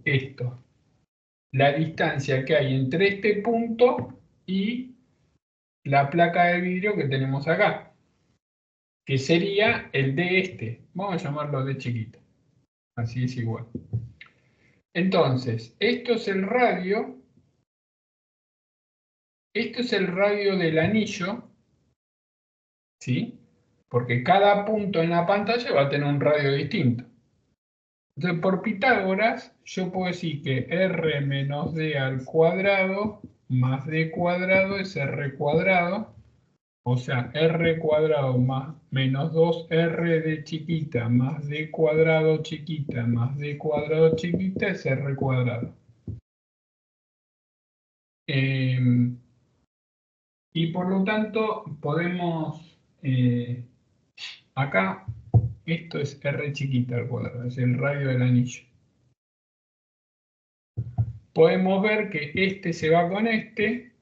A: esto. La distancia que hay entre este punto y la placa de vidrio que tenemos acá. Que sería el de este. Vamos a llamarlo de chiquito. Así es igual. Entonces, esto es el radio. Esto es el radio del anillo. ¿Sí? Porque cada punto en la pantalla va a tener un radio distinto. Entonces, por Pitágoras, yo puedo decir que r menos d al cuadrado más d cuadrado es r cuadrado. O sea, r cuadrado más menos 2r de chiquita más d cuadrado chiquita más d cuadrado chiquita es r cuadrado. Y por lo tanto podemos, acá, esto es r chiquita al cuadrado, es el radio del anillo. Podemos ver que este se va con este.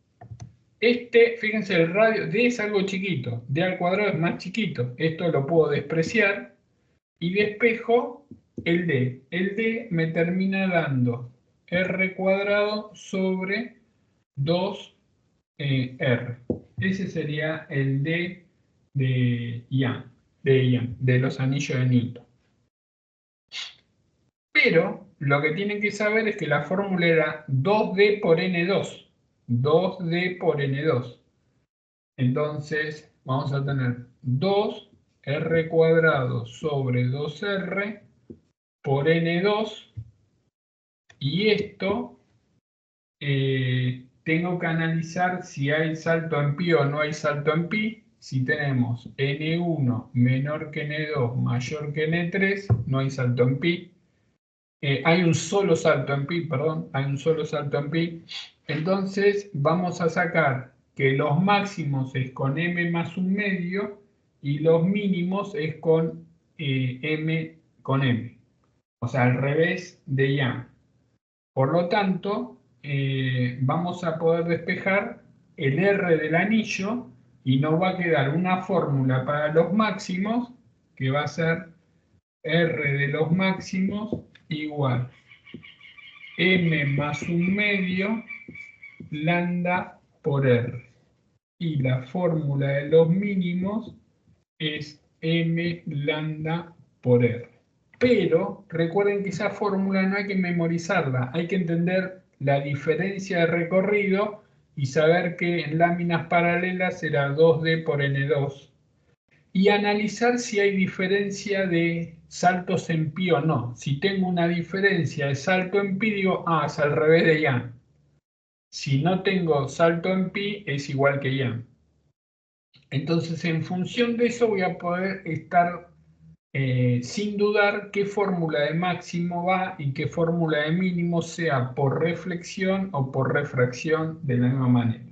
A: Este, fíjense, el radio d es algo chiquito, d al cuadrado es más chiquito. Esto lo puedo despreciar y despejo el d. El d me termina dando r cuadrado sobre 2r. Ese sería el d de Young, de los anillos de Newton. Pero lo que tienen que saber es que la fórmula era 2d por n2. 2d por n2. Entonces vamos a tener 2r cuadrado sobre 2r por n2. Y esto tengo que analizar si hay salto en pi o no hay salto en pi. Si tenemos n1 menor que n2 mayor que n3, no hay salto en pi. Hay un solo salto en pi, perdón, hay un solo salto en pi. Entonces vamos a sacar que los máximos es con m más un medio y los mínimos es con m con m. O sea, al revés de Young. Por lo tanto, vamos a poder despejar el R del anillo y nos va a quedar una fórmula para los máximos que va a ser R de los máximos igual M más un medio lambda por R. Y la fórmula de los mínimos es M lambda por R. Pero recuerden que esa fórmula no hay que memorizarla, hay que entender la diferencia de recorrido y saber que en láminas paralelas será 2D por N2 y analizar si hay diferencia de saltos en pi o no. Si tengo una diferencia de salto en pi, digo, es al revés de Young. Si no tengo salto en pi, es igual que Young. Entonces, en función de eso voy a poder estar sin dudar qué fórmula de máximo va y qué fórmula de mínimo, sea por reflexión o por refracción, de la misma manera.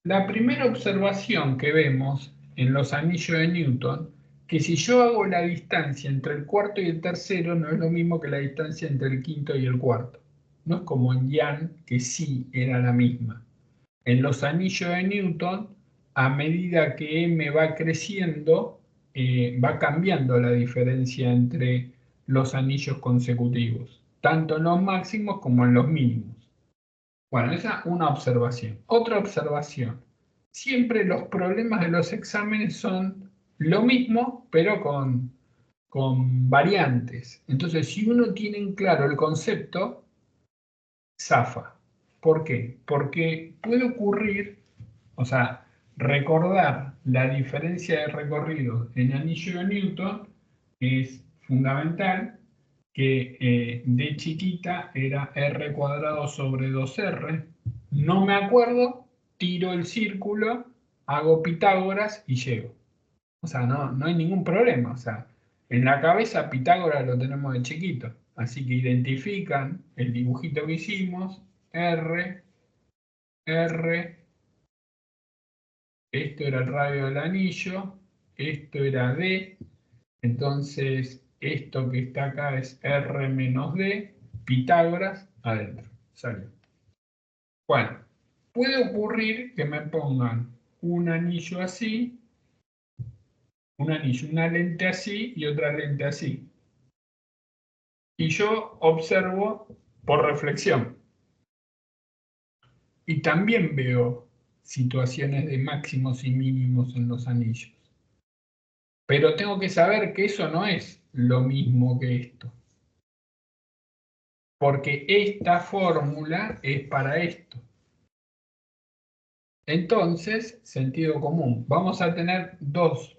A: La primera observación que vemos en los anillos de Newton, que si yo hago la distancia entre el cuarto y el tercero, no es lo mismo que la distancia entre el quinto y el cuarto. No es como en Young, que sí era la misma. En los anillos de Newton, a medida que m va creciendo, va cambiando la diferencia entre los anillos consecutivos, tanto en los máximos como en los mínimos. Bueno, esa es una observación. Otra observación. Siempre los problemas de los exámenes son lo mismo, pero con variantes. Entonces, si uno tiene en claro el concepto, zafa. ¿Por qué? Porque puede ocurrir, o sea, recordar la diferencia de recorrido en anillo de Newton es fundamental, que d chiquita era r cuadrado sobre 2r. No me acuerdo, tiro el círculo, hago Pitágoras y llego. O sea, no hay ningún problema. O sea, en la cabeza Pitágoras lo tenemos de chiquito. Así que identifican el dibujito que hicimos, R, R, esto era el radio del anillo, esto era D, entonces esto que está acá es R menos D, Pitágoras, adentro, salió. Bueno, puede ocurrir que me pongan un anillo así, una lente así y otra lente así. Y yo observo por reflexión. Y también veo situaciones de máximos y mínimos en los anillos. Pero tengo que saber que eso no es lo mismo que esto. Porque esta fórmula es para esto. Entonces, sentido común. Vamos a tener dos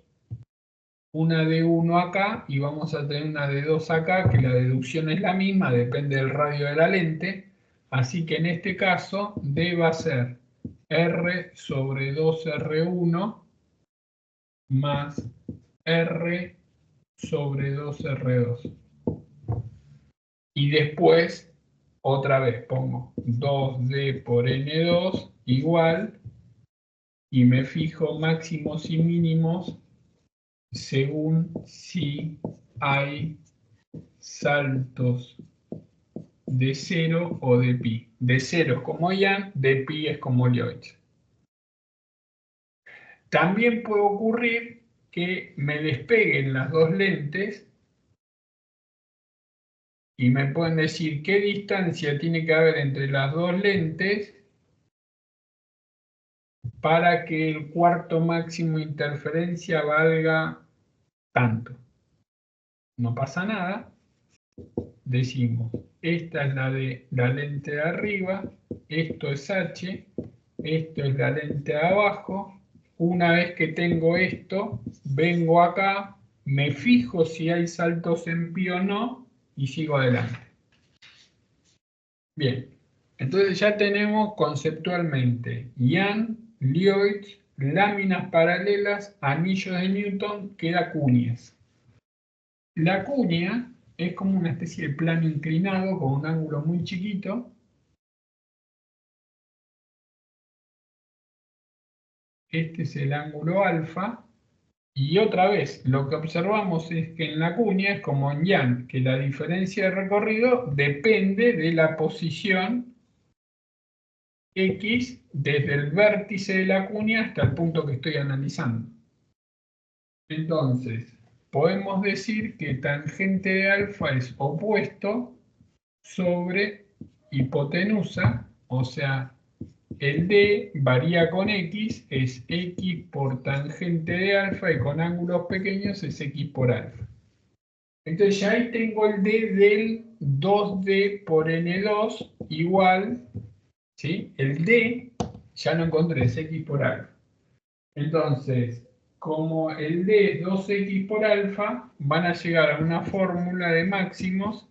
A: una de 1 acá y vamos a tener una de 2 acá, que la deducción es la misma, depende del radio de la lente. Así que en este caso D va a ser R sobre 2R1 más R sobre 2R2. Y después, otra vez pongo 2D por N2 igual, y me fijo máximos y mínimos según si hay saltos de 0 o de pi. De 0 es como Ian, de pi es como Lloyd. También puede ocurrir que me despeguen las dos lentes y me pueden decir qué distancia tiene que haber entre las dos lentes para que el cuarto máximo de interferencia valga tanto. No pasa nada. Decimos, esta es la lente de arriba, esto es H, esto es la lente de abajo. Una vez que tengo esto, vengo acá, me fijo si hay saltos en pi o no y sigo adelante. Bien, entonces ya tenemos conceptualmente Young, Lloyd, láminas paralelas, anillos de Newton, queda cuñas. La cuña es como una especie de plano inclinado con un ángulo muy chiquito. Este es el ángulo alfa. Y otra vez, lo que observamos es que en la cuña es como en Young, que la diferencia de recorrido depende de la posición X desde el vértice de la cuña hasta el punto que estoy analizando. Entonces, podemos decir que tangente de alfa es opuesto sobre hipotenusa, o sea, el D varía con X, es X por tangente de alfa y con ángulos pequeños es X por alfa. Entonces ya ahí tengo el D del 2D por N2 igual, ¿sí? El D ya lo encontré, es X por alfa. Entonces, como el D es 2X por alfa, van a llegar a una fórmula de máximos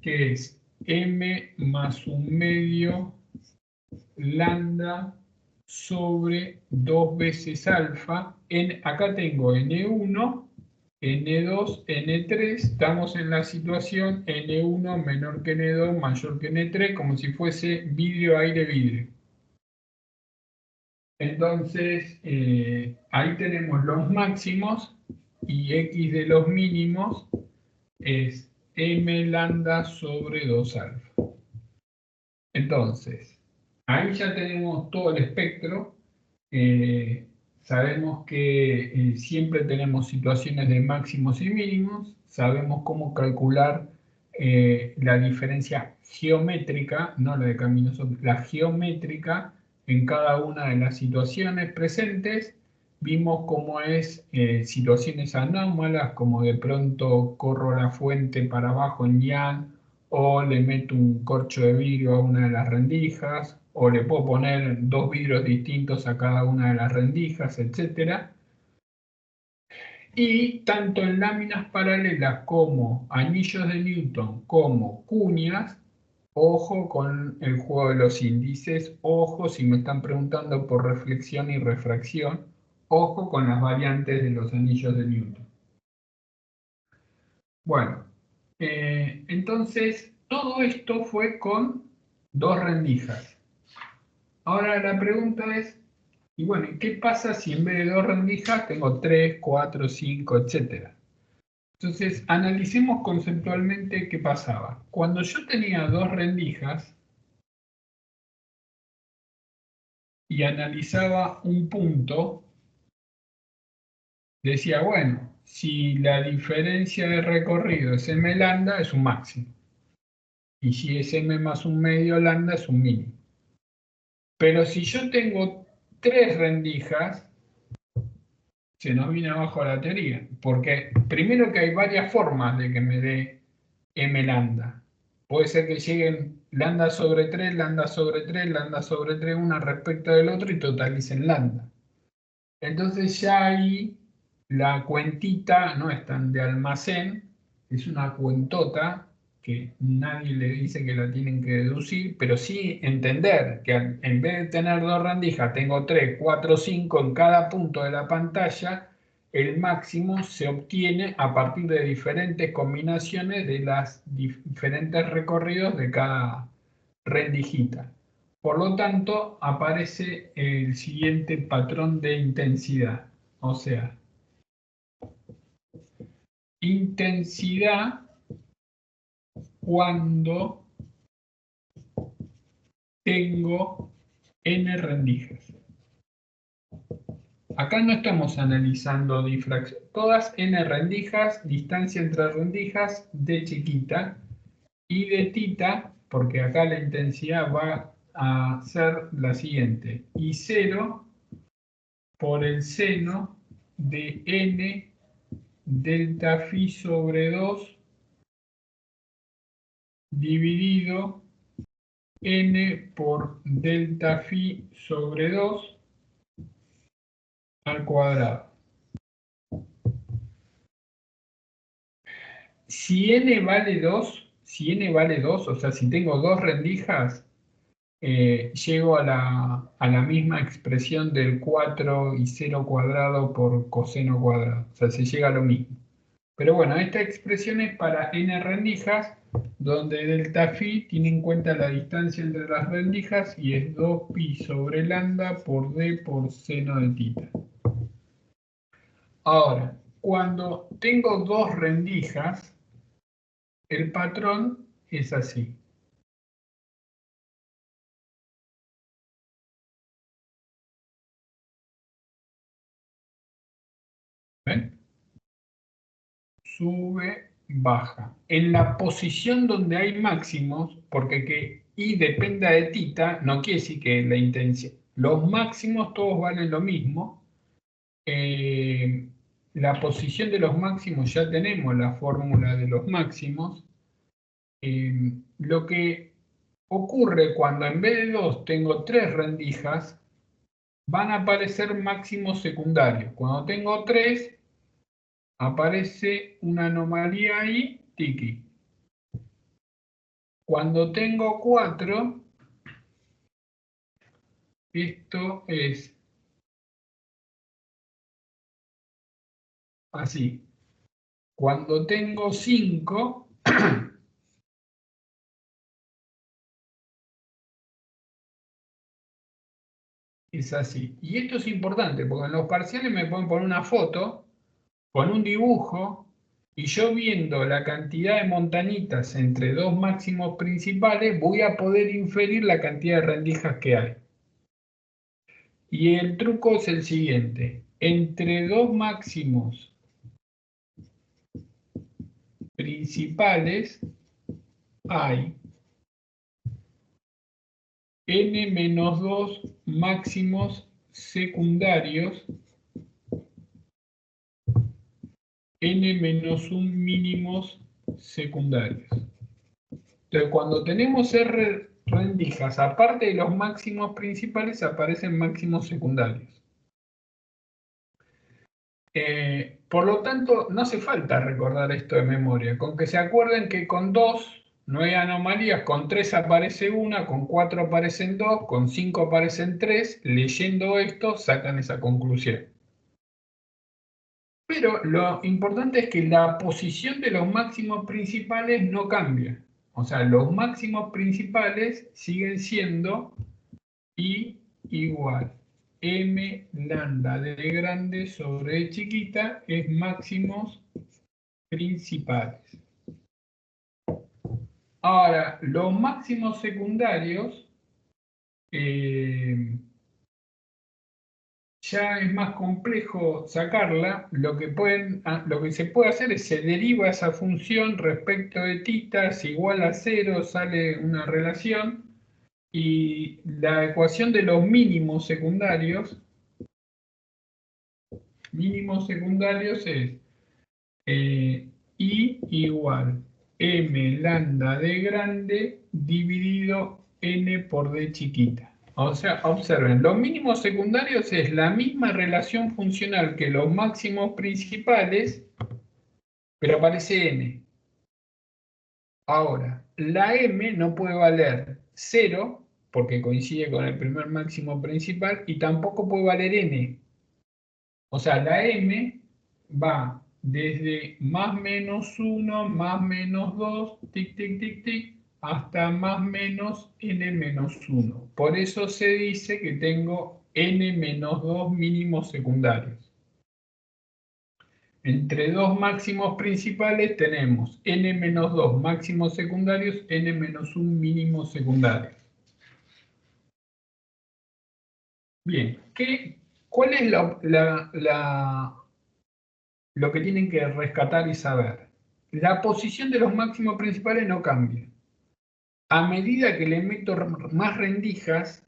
A: que es M más un medio lambda sobre 2 veces alfa. Acá tengo N1, N2, N3. Estamos en la situación N1 menor que N2, mayor que N3, como si fuese vidrio, aire, vidrio. Entonces, ahí tenemos los máximos y X de los mínimos es M lambda sobre 2 alfa. Entonces, ahí ya tenemos todo el espectro. Sabemos que siempre tenemos situaciones de máximos y mínimos. Sabemos cómo calcular la diferencia geométrica, no la de caminos, la geométrica en cada una de las situaciones presentes. Vimos cómo es situaciones anómalas, como de pronto corro la fuente para abajo en Yang, o le meto un corcho de vidrio a una de las rendijas, o le puedo poner dos vidrios distintos a cada una de las rendijas, etc. Y tanto en láminas paralelas como anillos de Newton como cuñas, ojo con el juego de los índices, ojo si me están preguntando por reflexión y refracción, ojo con las variantes de los anillos de Newton. Bueno, entonces todo esto fue con dos rendijas. Ahora la pregunta es, y bueno, ¿qué pasa si en vez de dos rendijas tengo 3, 4, 5, etcétera? Entonces, analicemos conceptualmente qué pasaba. Cuando yo tenía dos rendijas y analizaba un punto, decía, bueno, si la diferencia de recorrido es m lambda, es un máximo. Y si es m más un medio lambda, es un mínimo. Pero si yo tengo tres rendijas, se nos viene abajo la teoría. Porque primero que hay varias formas de que me dé m lambda. Puede ser que lleguen lambda sobre 3, lambda sobre 3, lambda sobre 3, una respecto del otro y totalicen lambda. Entonces ya ahí la cuentita no es tan de almacén, es una cuentota que nadie le dice que la tienen que deducir, pero sí entender que en vez de tener 2 rendijas, tengo 3, 4, 5 en cada punto de la pantalla, el máximo se obtiene a partir de diferentes combinaciones de los diferentes recorridos de cada rendijita. Por lo tanto, aparece el siguiente patrón de intensidad, o sea, intensidad cuando tengo n rendijas. Acá no estamos analizando difracción. Todas n rendijas, distancia entre rendijas, d chiquita, y de tita, porque acá la intensidad va a ser la siguiente, I0 por el seno de n delta phi sobre 2 dividido n por delta phi sobre 2 al cuadrado. Si n vale 2, o sea, si tengo 2 rendijas, llego a la misma expresión del 4 y 0 cuadrado por coseno cuadrado. O sea, se llega a lo mismo. Pero bueno, esta expresión es para n rendijas, donde delta phi tiene en cuenta la distancia entre las rendijas y es 2pi sobre lambda por d por seno de tita. Ahora, cuando tengo 2 rendijas, el patrón es así. ¿Ven? Sube, baja. En la posición donde hay máximos, porque que I dependa de tita, no quiere decir que la intensidad. Los máximos todos valen lo mismo. La posición de los máximos ya tenemos la fórmula de los máximos. Lo que ocurre cuando en vez de 2 tengo 3 rendijas, van a aparecer máximos secundarios. Cuando tengo 3, aparece una anomalía ahí, tiki. Cuando tengo 4, esto es así. Cuando tengo 5, es así. Y esto es importante, porque en los parciales me pueden poner una foto con un dibujo y yo viendo la cantidad de montañitas entre 2 máximos principales, voy a poder inferir la cantidad de rendijas que hay. Y el truco es el siguiente. Entre 2 máximos principales hay n-2 máximos secundarios, n-1 mínimos secundarios. Entonces, cuando tenemos R rendijas, aparte de los máximos principales, aparecen máximos secundarios. Por lo tanto, no hace falta recordar esto de memoria. Con que se acuerden que con 2 no hay anomalías, con 3 aparece una, con 4 aparecen 2, con 5 aparecen 3. Leyendo esto, sacan esa conclusión. Pero lo importante es que la posición de los máximos principales no cambia. O sea, los máximos principales siguen siendo I igual m lambda de grande sobre de chiquita es máximos principales. Ahora, los máximos secundarios ya es más complejo sacarla. Lo que se puede hacer es se deriva esa función respecto de tita es igual a 0, sale una relación. Y la ecuación de los mínimos secundarios es I igual m lambda d grande dividido n por d chiquita. O sea, observen, los mínimos secundarios es la misma relación funcional que los máximos principales, pero aparece n. Ahora, la m no puede valer 0, porque coincide con el primer máximo principal, y tampoco puede valer n. O sea, la m va desde más menos 1, más menos 2, tic, tic, tic, tic, hasta más menos n menos 1. Por eso se dice que tengo n menos 2 mínimos secundarios. Entre dos máximos principales tenemos n menos 2 máximos secundarios, n menos 1 mínimos secundarios. Bien, ¿cuál es lo que tienen que rescatar y saber? La posición de los máximos principales no cambia. A medida que le meto más rendijas,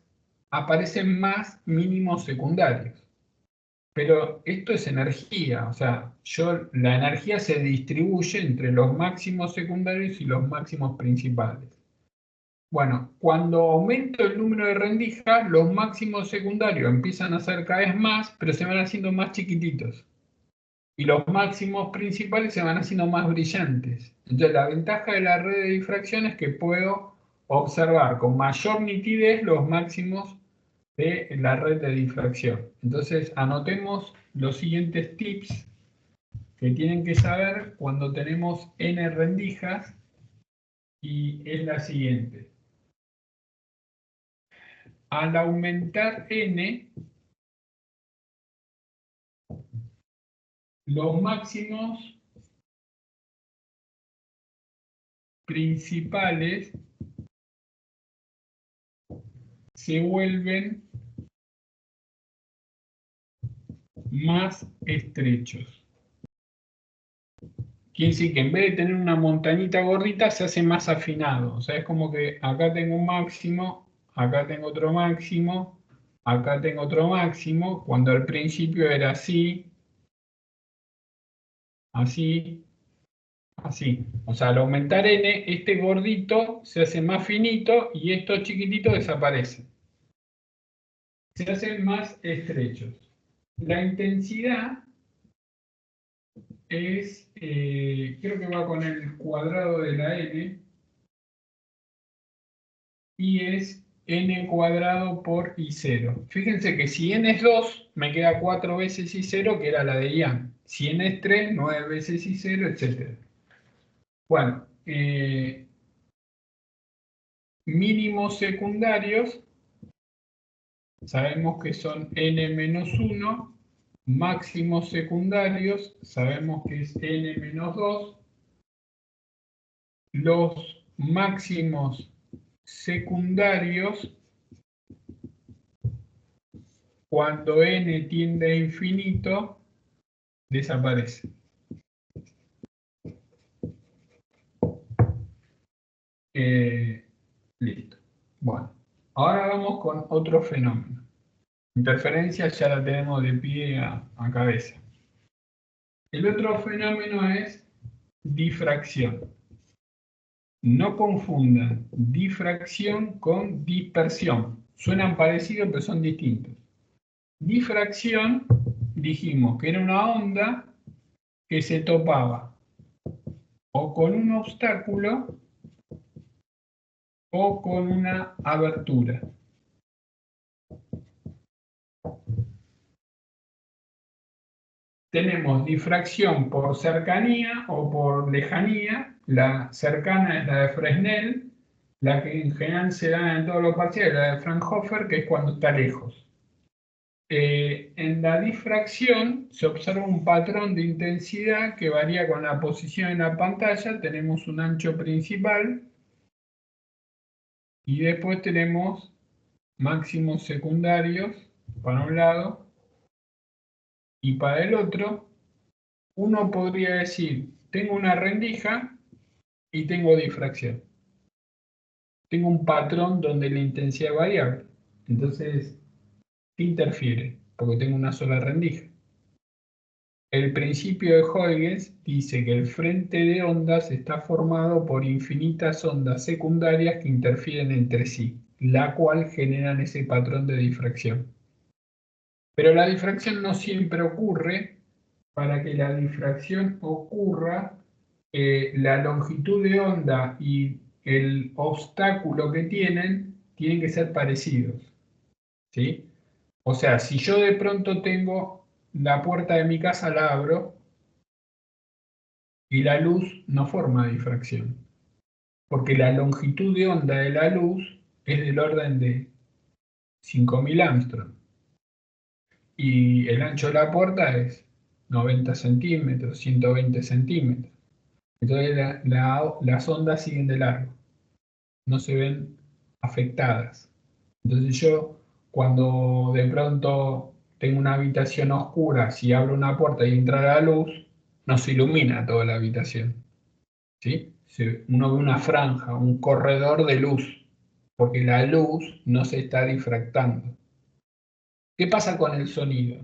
A: aparecen más mínimos secundarios. Pero esto es energía, o sea, la energía se distribuye entre los máximos secundarios y los máximos principales. Bueno, cuando aumento el número de rendijas, los máximos secundarios empiezan a ser cada vez más, pero se van haciendo más chiquititos. Y los máximos principales se van haciendo más brillantes. Entonces, la ventaja de la red de difracción es que puedo observar con mayor nitidez los máximos de la red de difracción. Entonces, anotemos los siguientes tips que tienen que saber cuando tenemos n rendijas, y es la siguiente. Al aumentar n, los máximos principales se vuelven más estrechos. Quiere decir que en vez de tener una montañita gordita, se hace más afinado. O sea, es como que acá tengo un máximo, acá tengo otro máximo, acá tengo otro máximo, cuando al principio era así, así, así. O sea, al aumentar n, este gordito se hace más finito y estos chiquititos desaparecen. Se hacen más estrechos. La intensidad es, creo que va con el cuadrado de la n, y es n cuadrado por i0. Fíjense que si n es 2, me queda 4 veces i0, que era la de Young. Si n es 3, 9 veces i0, etc. Bueno, mínimos secundarios, sabemos que son n menos 1. Máximos secundarios, sabemos que es n menos 2. Los máximos secundarios, cuando n tiende a infinito, desaparece. Listo. Bueno, ahora vamos con otro fenómeno. Interferencia ya la tenemos de pie a cabeza. El otro fenómeno es difracción. No confundan difracción con dispersión. Suenan parecidos, pero son distintos. Difracción, dijimos que era una onda que se topaba o con un obstáculo o con una abertura. Tenemos difracción por cercanía o por lejanía. La cercana es la de Fresnel, la que en general se da en todos los parciales, la de Fraunhofer, que es cuando está lejos. En la difracción se observa un patrón de intensidad que varía con la posición en la pantalla. Tenemos un ancho principal y después tenemos máximos secundarios para un lado y para el otro. Uno podría decir, tengo una rendija y tengo difracción. Tengo un patrón donde la intensidad es variable. Entonces, ¿qué interfiere? Porque tengo una sola rendija. El principio de Huygens dice que el frente de ondas está formado por infinitas ondas secundarias que interfieren entre sí. la cual generan ese patrón de difracción. Pero la difracción no siempre ocurre. Para que la difracción ocurra, la longitud de onda y el obstáculo que tienen que ser parecidos, ¿sí? O sea, si yo de pronto tengo la puerta de mi casa, la abro y la luz no forma difracción, porque la longitud de onda de la luz es del orden de 5000 Armstrong y el ancho de la puerta es 90 centímetros, 120 centímetros. Entonces las ondas siguen de largo, no se ven afectadas. Entonces yo, cuando de pronto tengo una habitación oscura, si abro una puerta y entra la luz, no se ilumina toda la habitación, ¿sí? Uno ve una franja, un corredor de luz, porque la luz no se está difractando. ¿Qué pasa con el sonido?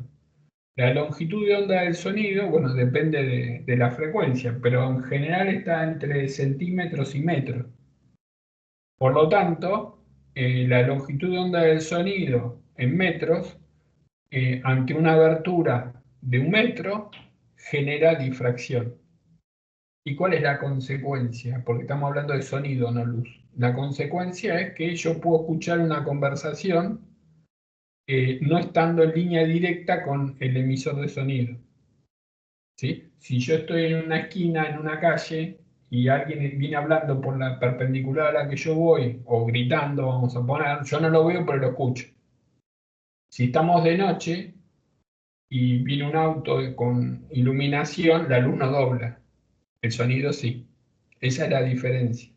A: La longitud de onda del sonido, bueno, depende de la frecuencia, pero en general está entre centímetros y metros. Por lo tanto, la longitud de onda del sonido en metros, ante una abertura de 1 metro, genera difracción. ¿Y cuál es la consecuencia? Porque estamos hablando de sonido, no luz. La consecuencia es que yo puedo escuchar una conversación no estando en línea directa con el emisor de sonido, ¿sí? Si yo estoy en una esquina, en una calle, y alguien viene hablando por la perpendicular a la que yo voy, o gritando, vamos a poner, yo no lo veo, pero lo escucho. Si estamos de noche y viene un auto con iluminación, la luz no dobla, el sonido sí. Esa es la diferencia.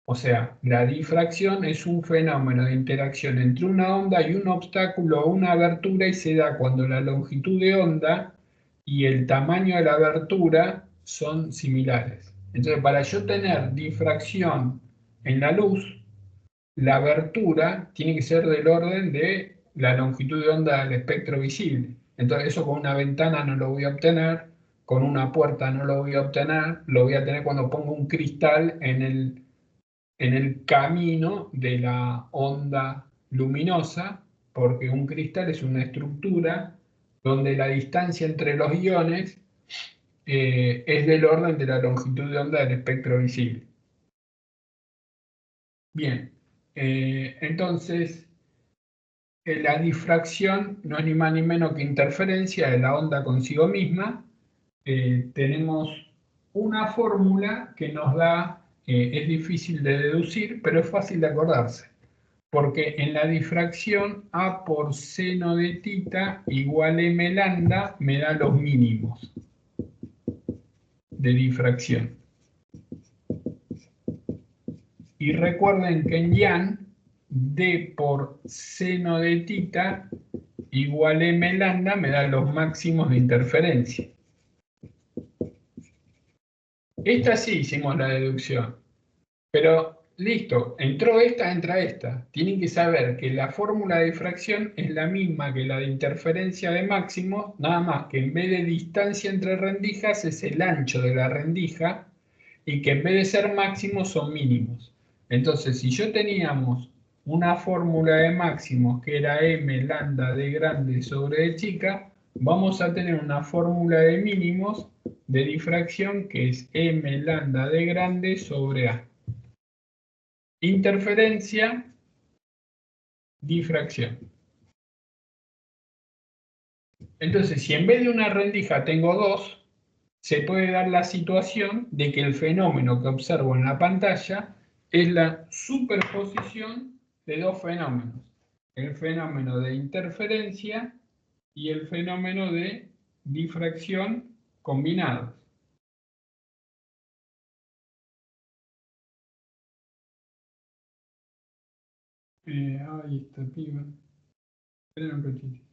A: O sea, la difracción es un fenómeno de interacción entre una onda y un obstáculo o una abertura y se da cuando la longitud de onda y el tamaño de la abertura son similares. Entonces, para yo tener difracción en la luz, la abertura tiene que ser del orden de la longitud de onda del espectro visible. Entonces, eso con una ventana no lo voy a obtener, con una puerta no lo voy a obtener, lo voy a tener cuando pongo un cristal en el camino de la onda luminosa, porque un cristal es una estructura donde la distancia entre los iones es del orden de la longitud de onda del espectro visible. Bien, entonces la difracción no es ni más ni menos que interferencia de la onda consigo misma. Tenemos una fórmula que nos da, es difícil de deducir, pero es fácil de acordarse. Porque en la difracción A por seno de tita igual m lambda me da los mínimos de difracción. Y recuerden que en Young, D por seno de tita igual m lambda me da los máximos de interferencia. Esta sí hicimos la deducción, pero listo, entró esta, entra esta. Tienen que saber que la fórmula de difracción es la misma que la de interferencia de máximos, nada más que en vez de distancia entre rendijas es el ancho de la rendija y que en vez de ser máximos son mínimos. Entonces, si yo teníamos una fórmula de máximos que era m lambda de grande sobre de chica, vamos a tener una fórmula de mínimos de difracción que es m lambda de grande sobre a. Interferencia, difracción. Entonces, si en vez de una rendija tengo dos, se puede dar la situación de que el fenómeno que observo en la pantalla es la superposición de dos fenómenos. El fenómeno de interferencia y el fenómeno de difracción combinados. Ahí está, piba. Esperen un cachito.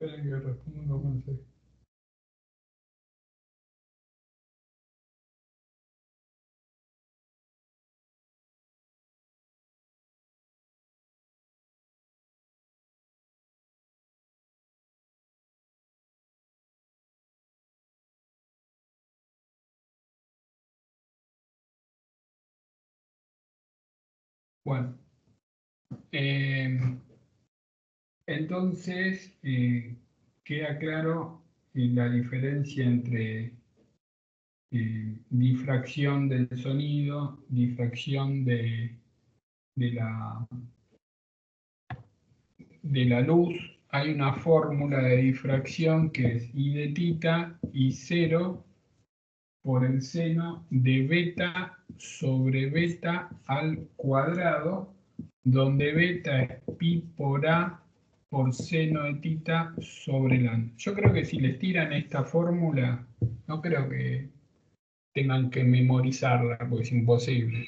A: Esperen que respondo con C. Bueno, entonces queda claro la diferencia entre difracción del sonido, difracción de la luz. Hay una fórmula de difracción que es I de tita y 0 por el seno de beta sobre beta al cuadrado, donde beta es pi por A por seno de tita sobre lambda. Yo creo que si les tiran esta fórmula, no creo que tengan que memorizarla, porque es imposible,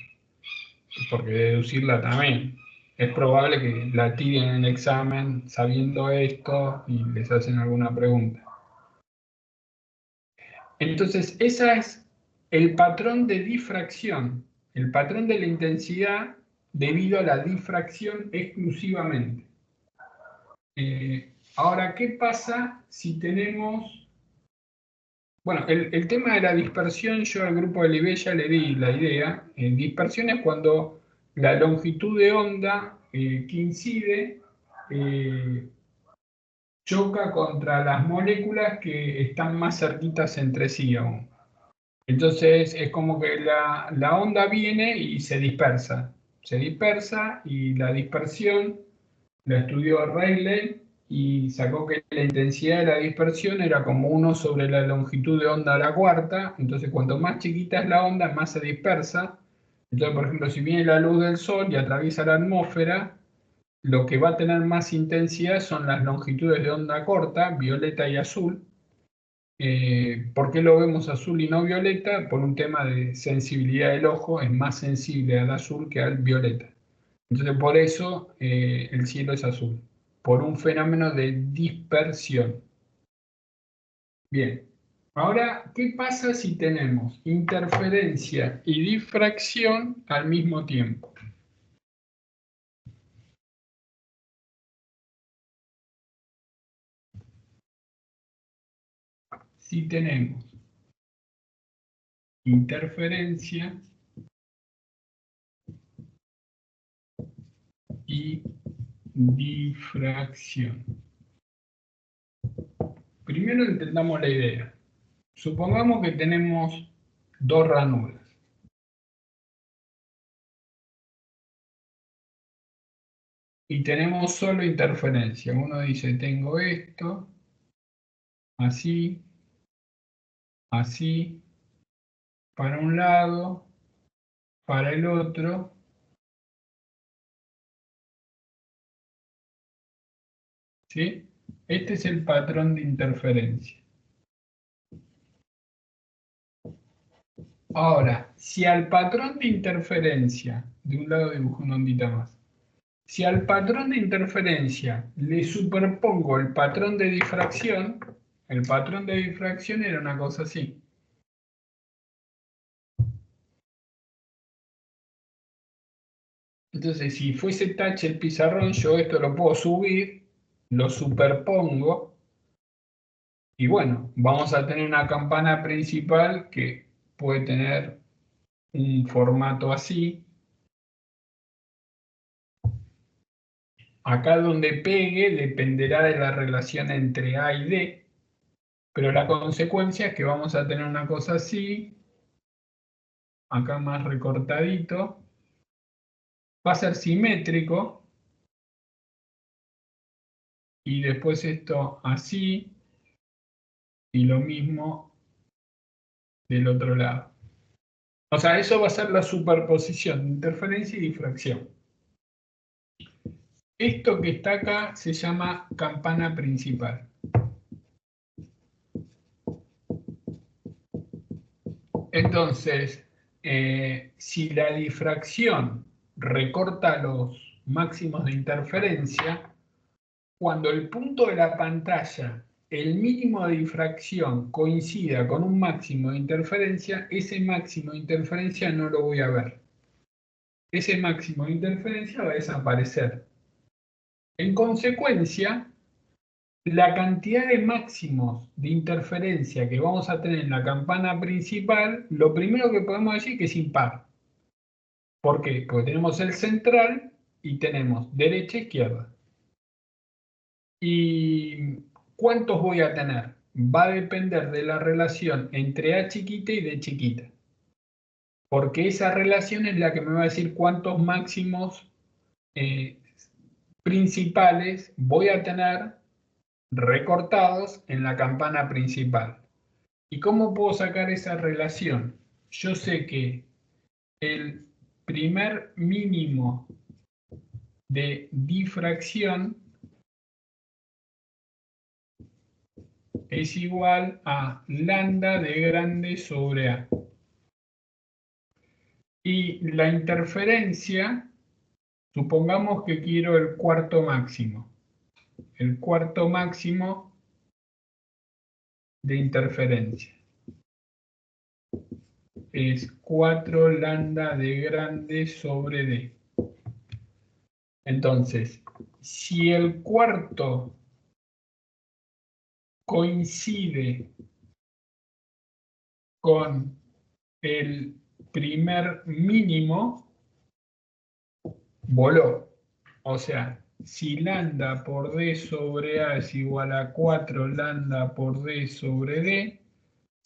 A: porque deducirla también. Es probable que la tiren en el examen sabiendo esto y les hacen alguna pregunta. Entonces, ese es el patrón de difracción, el patrón de la intensidad debido a la difracción exclusivamente. Ahora, ¿qué pasa si tenemos... Bueno, el tema de la dispersión, yo al grupo de Libé ya le di la idea. Dispersión es cuando la longitud de onda que incide choca contra las moléculas que están más cerquitas entre sí aún. Entonces es como que la onda viene y se dispersa. Se dispersa y la dispersión la estudió Rayleigh y sacó que la intensidad de la dispersión era como 1 sobre la longitud de onda a la cuarta. Entonces cuanto más chiquita es la onda, más se dispersa. Entonces, por ejemplo, si viene la luz del sol y atraviesa la atmósfera, lo que va a tener más intensidad son las longitudes de onda corta, violeta y azul. ¿Por qué lo vemos azul y no violeta? Por un tema de sensibilidad del ojo, es más sensible al azul que al violeta. Entonces, por eso el cielo es azul, por un fenómeno de dispersión. Bien, ahora, ¿qué pasa si tenemos interferencia y difracción al mismo tiempo? Si tenemos interferencia y difracción. Primero entendamos la idea. Supongamos que tenemos dos ranuras. Y tenemos solo interferencia. Uno dice, tengo esto, así, así, para un lado, para el otro. ¿Sí? Este es el patrón de interferencia. Ahora, si al patrón de interferencia, de un lado dibujo una ondita más, si al patrón de interferencia le superpongo el patrón de difracción, el patrón de difracción era una cosa así. Entonces, si fuese touch el pizarrón, yo esto lo puedo subir, lo superpongo, y bueno, vamos a tener una campana principal que puede tener un formato así. Acá donde pegue dependerá de la relación entre A y D, pero la consecuencia es que vamos a tener una cosa así, acá más recortadito, va a ser simétrico, y después esto así, y lo mismo del otro lado. O sea, eso va a ser la superposición de interferencia y difracción. Esto que está acá se llama campana principal. Entonces, si la difracción recorta los máximos de interferencia, cuando el punto de la pantalla, el mínimo de difracción coincida con un máximo de interferencia, ese máximo de interferencia no lo voy a ver. Ese máximo de interferencia va a desaparecer. En consecuencia, la cantidad de máximos de interferencia que vamos a tener en la campana principal, lo primero que podemos decir es que es impar. ¿Por qué? Porque tenemos el central y tenemos derecha e izquierda. ¿Y cuántos voy a tener? Va a depender de la relación entre A chiquita y D chiquita. Porque esa relación es la que me va a decir cuántos máximos principales voy a tener recortados en la campana principal. ¿Y cómo puedo sacar esa relación? Yo sé que el primer mínimo de difracción es igual a lambda de grande sobre A. Y la interferencia, supongamos que quiero el cuarto máximo. El cuarto máximo de interferencia es 4 lambda de grande sobre D. Entonces, si el cuarto coincide con el primer mínimo, voló. O sea, si lambda por D sobre A es igual a 4 lambda por D sobre D,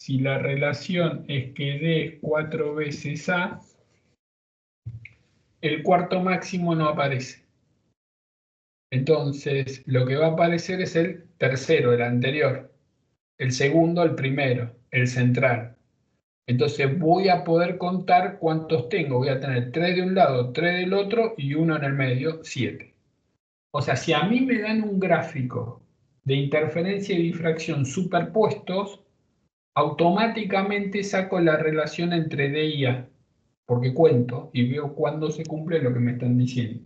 A: si la relación es que D es 4 veces A, el cuarto máximo no aparece. Entonces, lo que va a aparecer es el tercero, el anterior. El segundo, el primero, el central. Entonces voy a poder contar cuántos tengo. Voy a tener 3 de un lado, 3 del otro y 1 en el medio, 7. O sea, si a mí me dan un gráfico de interferencia y difracción superpuestos, automáticamente saco la relación entre D y A, porque cuento y veo cuándo se cumple lo que me están diciendo.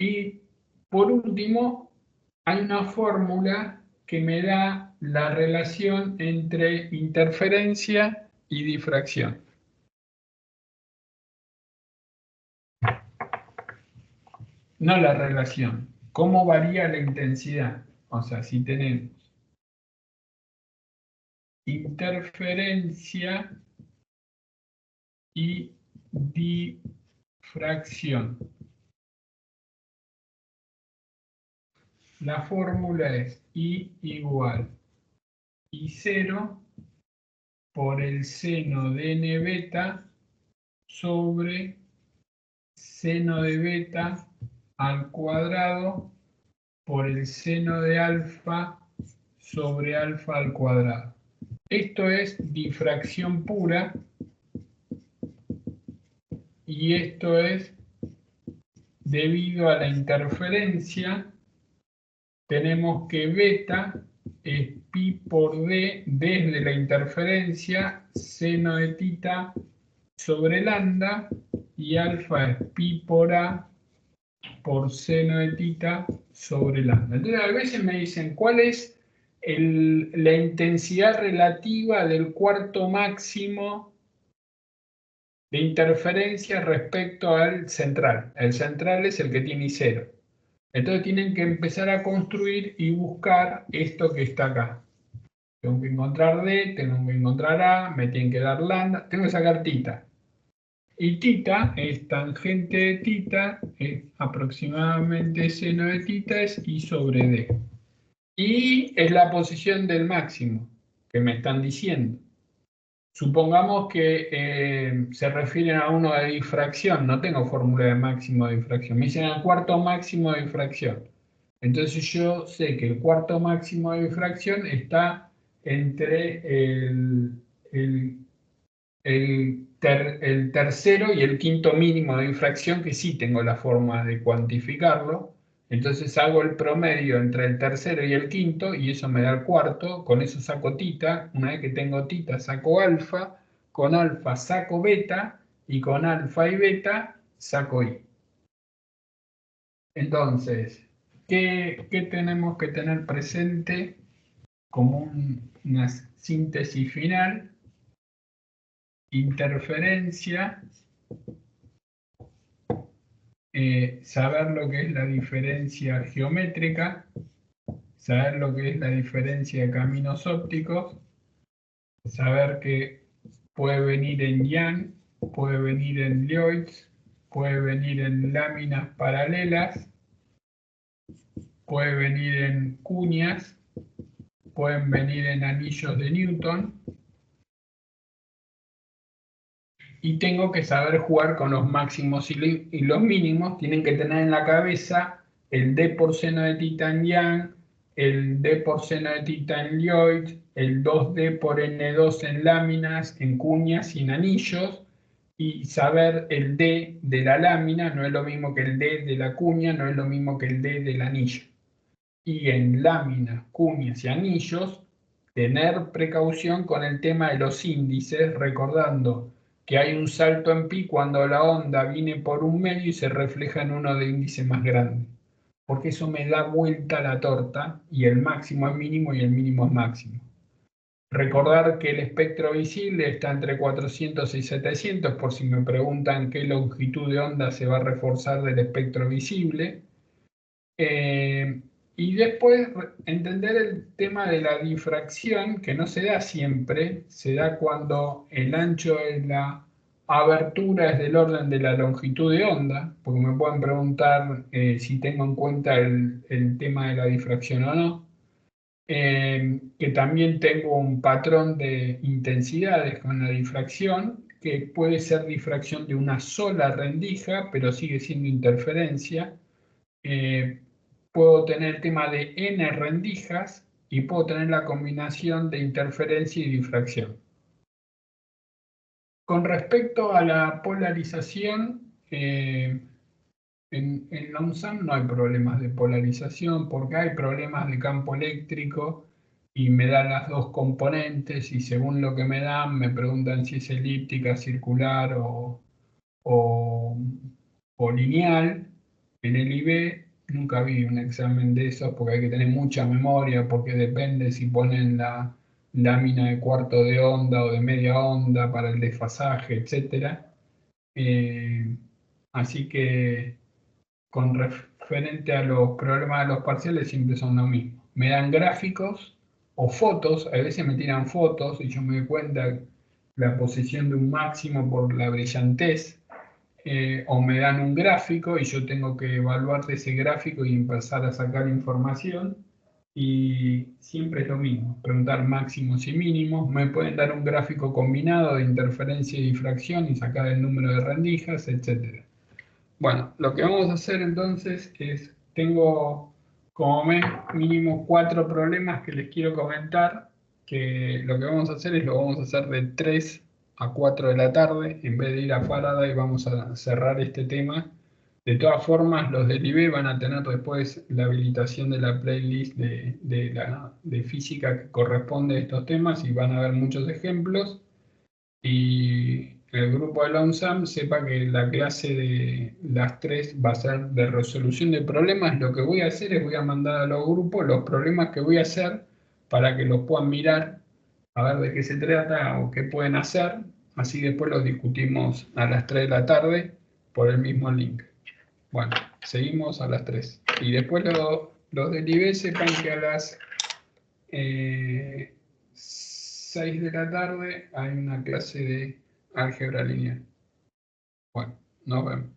A: Y por último, hay una fórmula que me da la relación entre interferencia y difracción. No la relación, cómo varía la intensidad. O sea, si tenemos interferencia y difracción. La fórmula es I igual I0 por el seno de n beta sobre seno de beta al cuadrado por el seno de alfa sobre alfa al cuadrado. Esto es difracción pura y esto es debido a la interferencia. Tenemos que beta es pi por d desde la interferencia, seno de tita sobre lambda, y alfa es pi por a por seno de tita sobre lambda. Entonces a veces me dicen, ¿cuál es la intensidad relativa del cuarto máximo de interferencia respecto al central? El central es el que tiene I0. Entonces tienen que empezar a construir y buscar esto que está acá. Tengo que encontrar D, tengo que encontrar A, me tienen que dar lambda, tengo que sacar tita. Y tita es tangente de tita, es aproximadamente seno de tita, es I sobre D. Y es la posición del máximo que me están diciendo. Supongamos que se refieren a uno de difracción, no tengo fórmula de máximo de difracción, me dicen el cuarto máximo de difracción. Entonces yo sé que el cuarto máximo de difracción está entre el tercero y el quinto mínimo de difracción, que sí tengo la forma de cuantificarlo. Entonces hago el promedio entre el tercero y el quinto y eso me da el cuarto. Con eso saco tita. Una vez que tengo tita saco alfa. Con alfa saco beta y con alfa y beta saco i. Entonces, ¿qué tenemos que tener presente como una síntesis final? Interferencia, saber lo que es la diferencia geométrica, saber lo que es la diferencia de caminos ópticos, saber que puede venir en Young, puede venir en Lloyds, puede venir en láminas paralelas, puede venir en cuñas, pueden venir en anillos de Newton. Y tengo que saber jugar con los máximos y los mínimos. Tienen que tener en la cabeza el D por seno de θ en Young, el D por seno de θ en Lloyd, el 2D por N2 en láminas, en cuñas y en anillos. Y saber el D de la lámina no es lo mismo que el D de la cuña, no es lo mismo que el D del anillo. Y en láminas, cuñas y anillos, tener precaución con el tema de los índices, recordando que hay un salto en pi cuando la onda viene por un medio y se refleja en uno de índice más grande. Porque eso me da vuelta la torta y el máximo es mínimo y el mínimo es máximo. Recordar que el espectro visible está entre 400 y 700, por si me preguntan qué longitud de onda se va a reforzar del espectro visible. Y después entender el tema de la difracción, que no se da siempre, se da cuando el ancho de la abertura es del orden de la longitud de onda, porque me pueden preguntar si tengo en cuenta el tema de la difracción o no. Que también tengo un patrón de intensidades con la difracción, que puede ser difracción de una sola rendija, pero sigue siendo interferencia. Puedo tener el tema de n rendijas y puedo tener la combinación de interferencia y difracción. Con respecto a la polarización, en LONSAM no hay problemas de polarización porque hay problemas de campo eléctrico y me dan las dos componentes y según lo que me dan me preguntan si es elíptica, circular o lineal. En el IB nunca vi un examen de esos porque hay que tener mucha memoria, porque depende si ponen la lámina de cuarto de onda o de media onda para el desfasaje, etc. Así que con referente a los problemas de los parciales siempre son lo mismo. Me dan gráficos o fotos, a veces me tiran fotos y yo me doy cuenta la posición de un máximo por la brillantez. O me dan un gráfico y yo tengo que evaluar de ese gráfico y empezar a sacar información y siempre es lo mismo, preguntar máximos y mínimos. Me pueden dar un gráfico combinado de interferencia y difracción y sacar el número de rendijas, etc. Bueno, lo que vamos a hacer entonces es, tengo como mínimo 4 problemas que les quiero comentar, que lo que vamos a hacer es lo vamos a hacer de 3 a 4 de la tarde, en vez de ir a Faraday vamos a cerrar este tema. De todas formas, los del IB van a tener después la habilitación de la playlist de física que corresponde a estos temas y van a ver muchos ejemplos. Y el grupo de LONSAM sepa que la clase de las 3 va a ser de resolución de problemas. Lo que voy a hacer es voy a mandar a los grupos los problemas que voy a hacer para que los puedan mirar, a ver de qué se trata o qué pueden hacer. Así después los discutimos a las 3 de la tarde por el mismo link. Bueno, seguimos a las 3. Y después los del IB sepan que a las 6 de la tarde hay una clase de álgebra lineal. Bueno, nos vemos.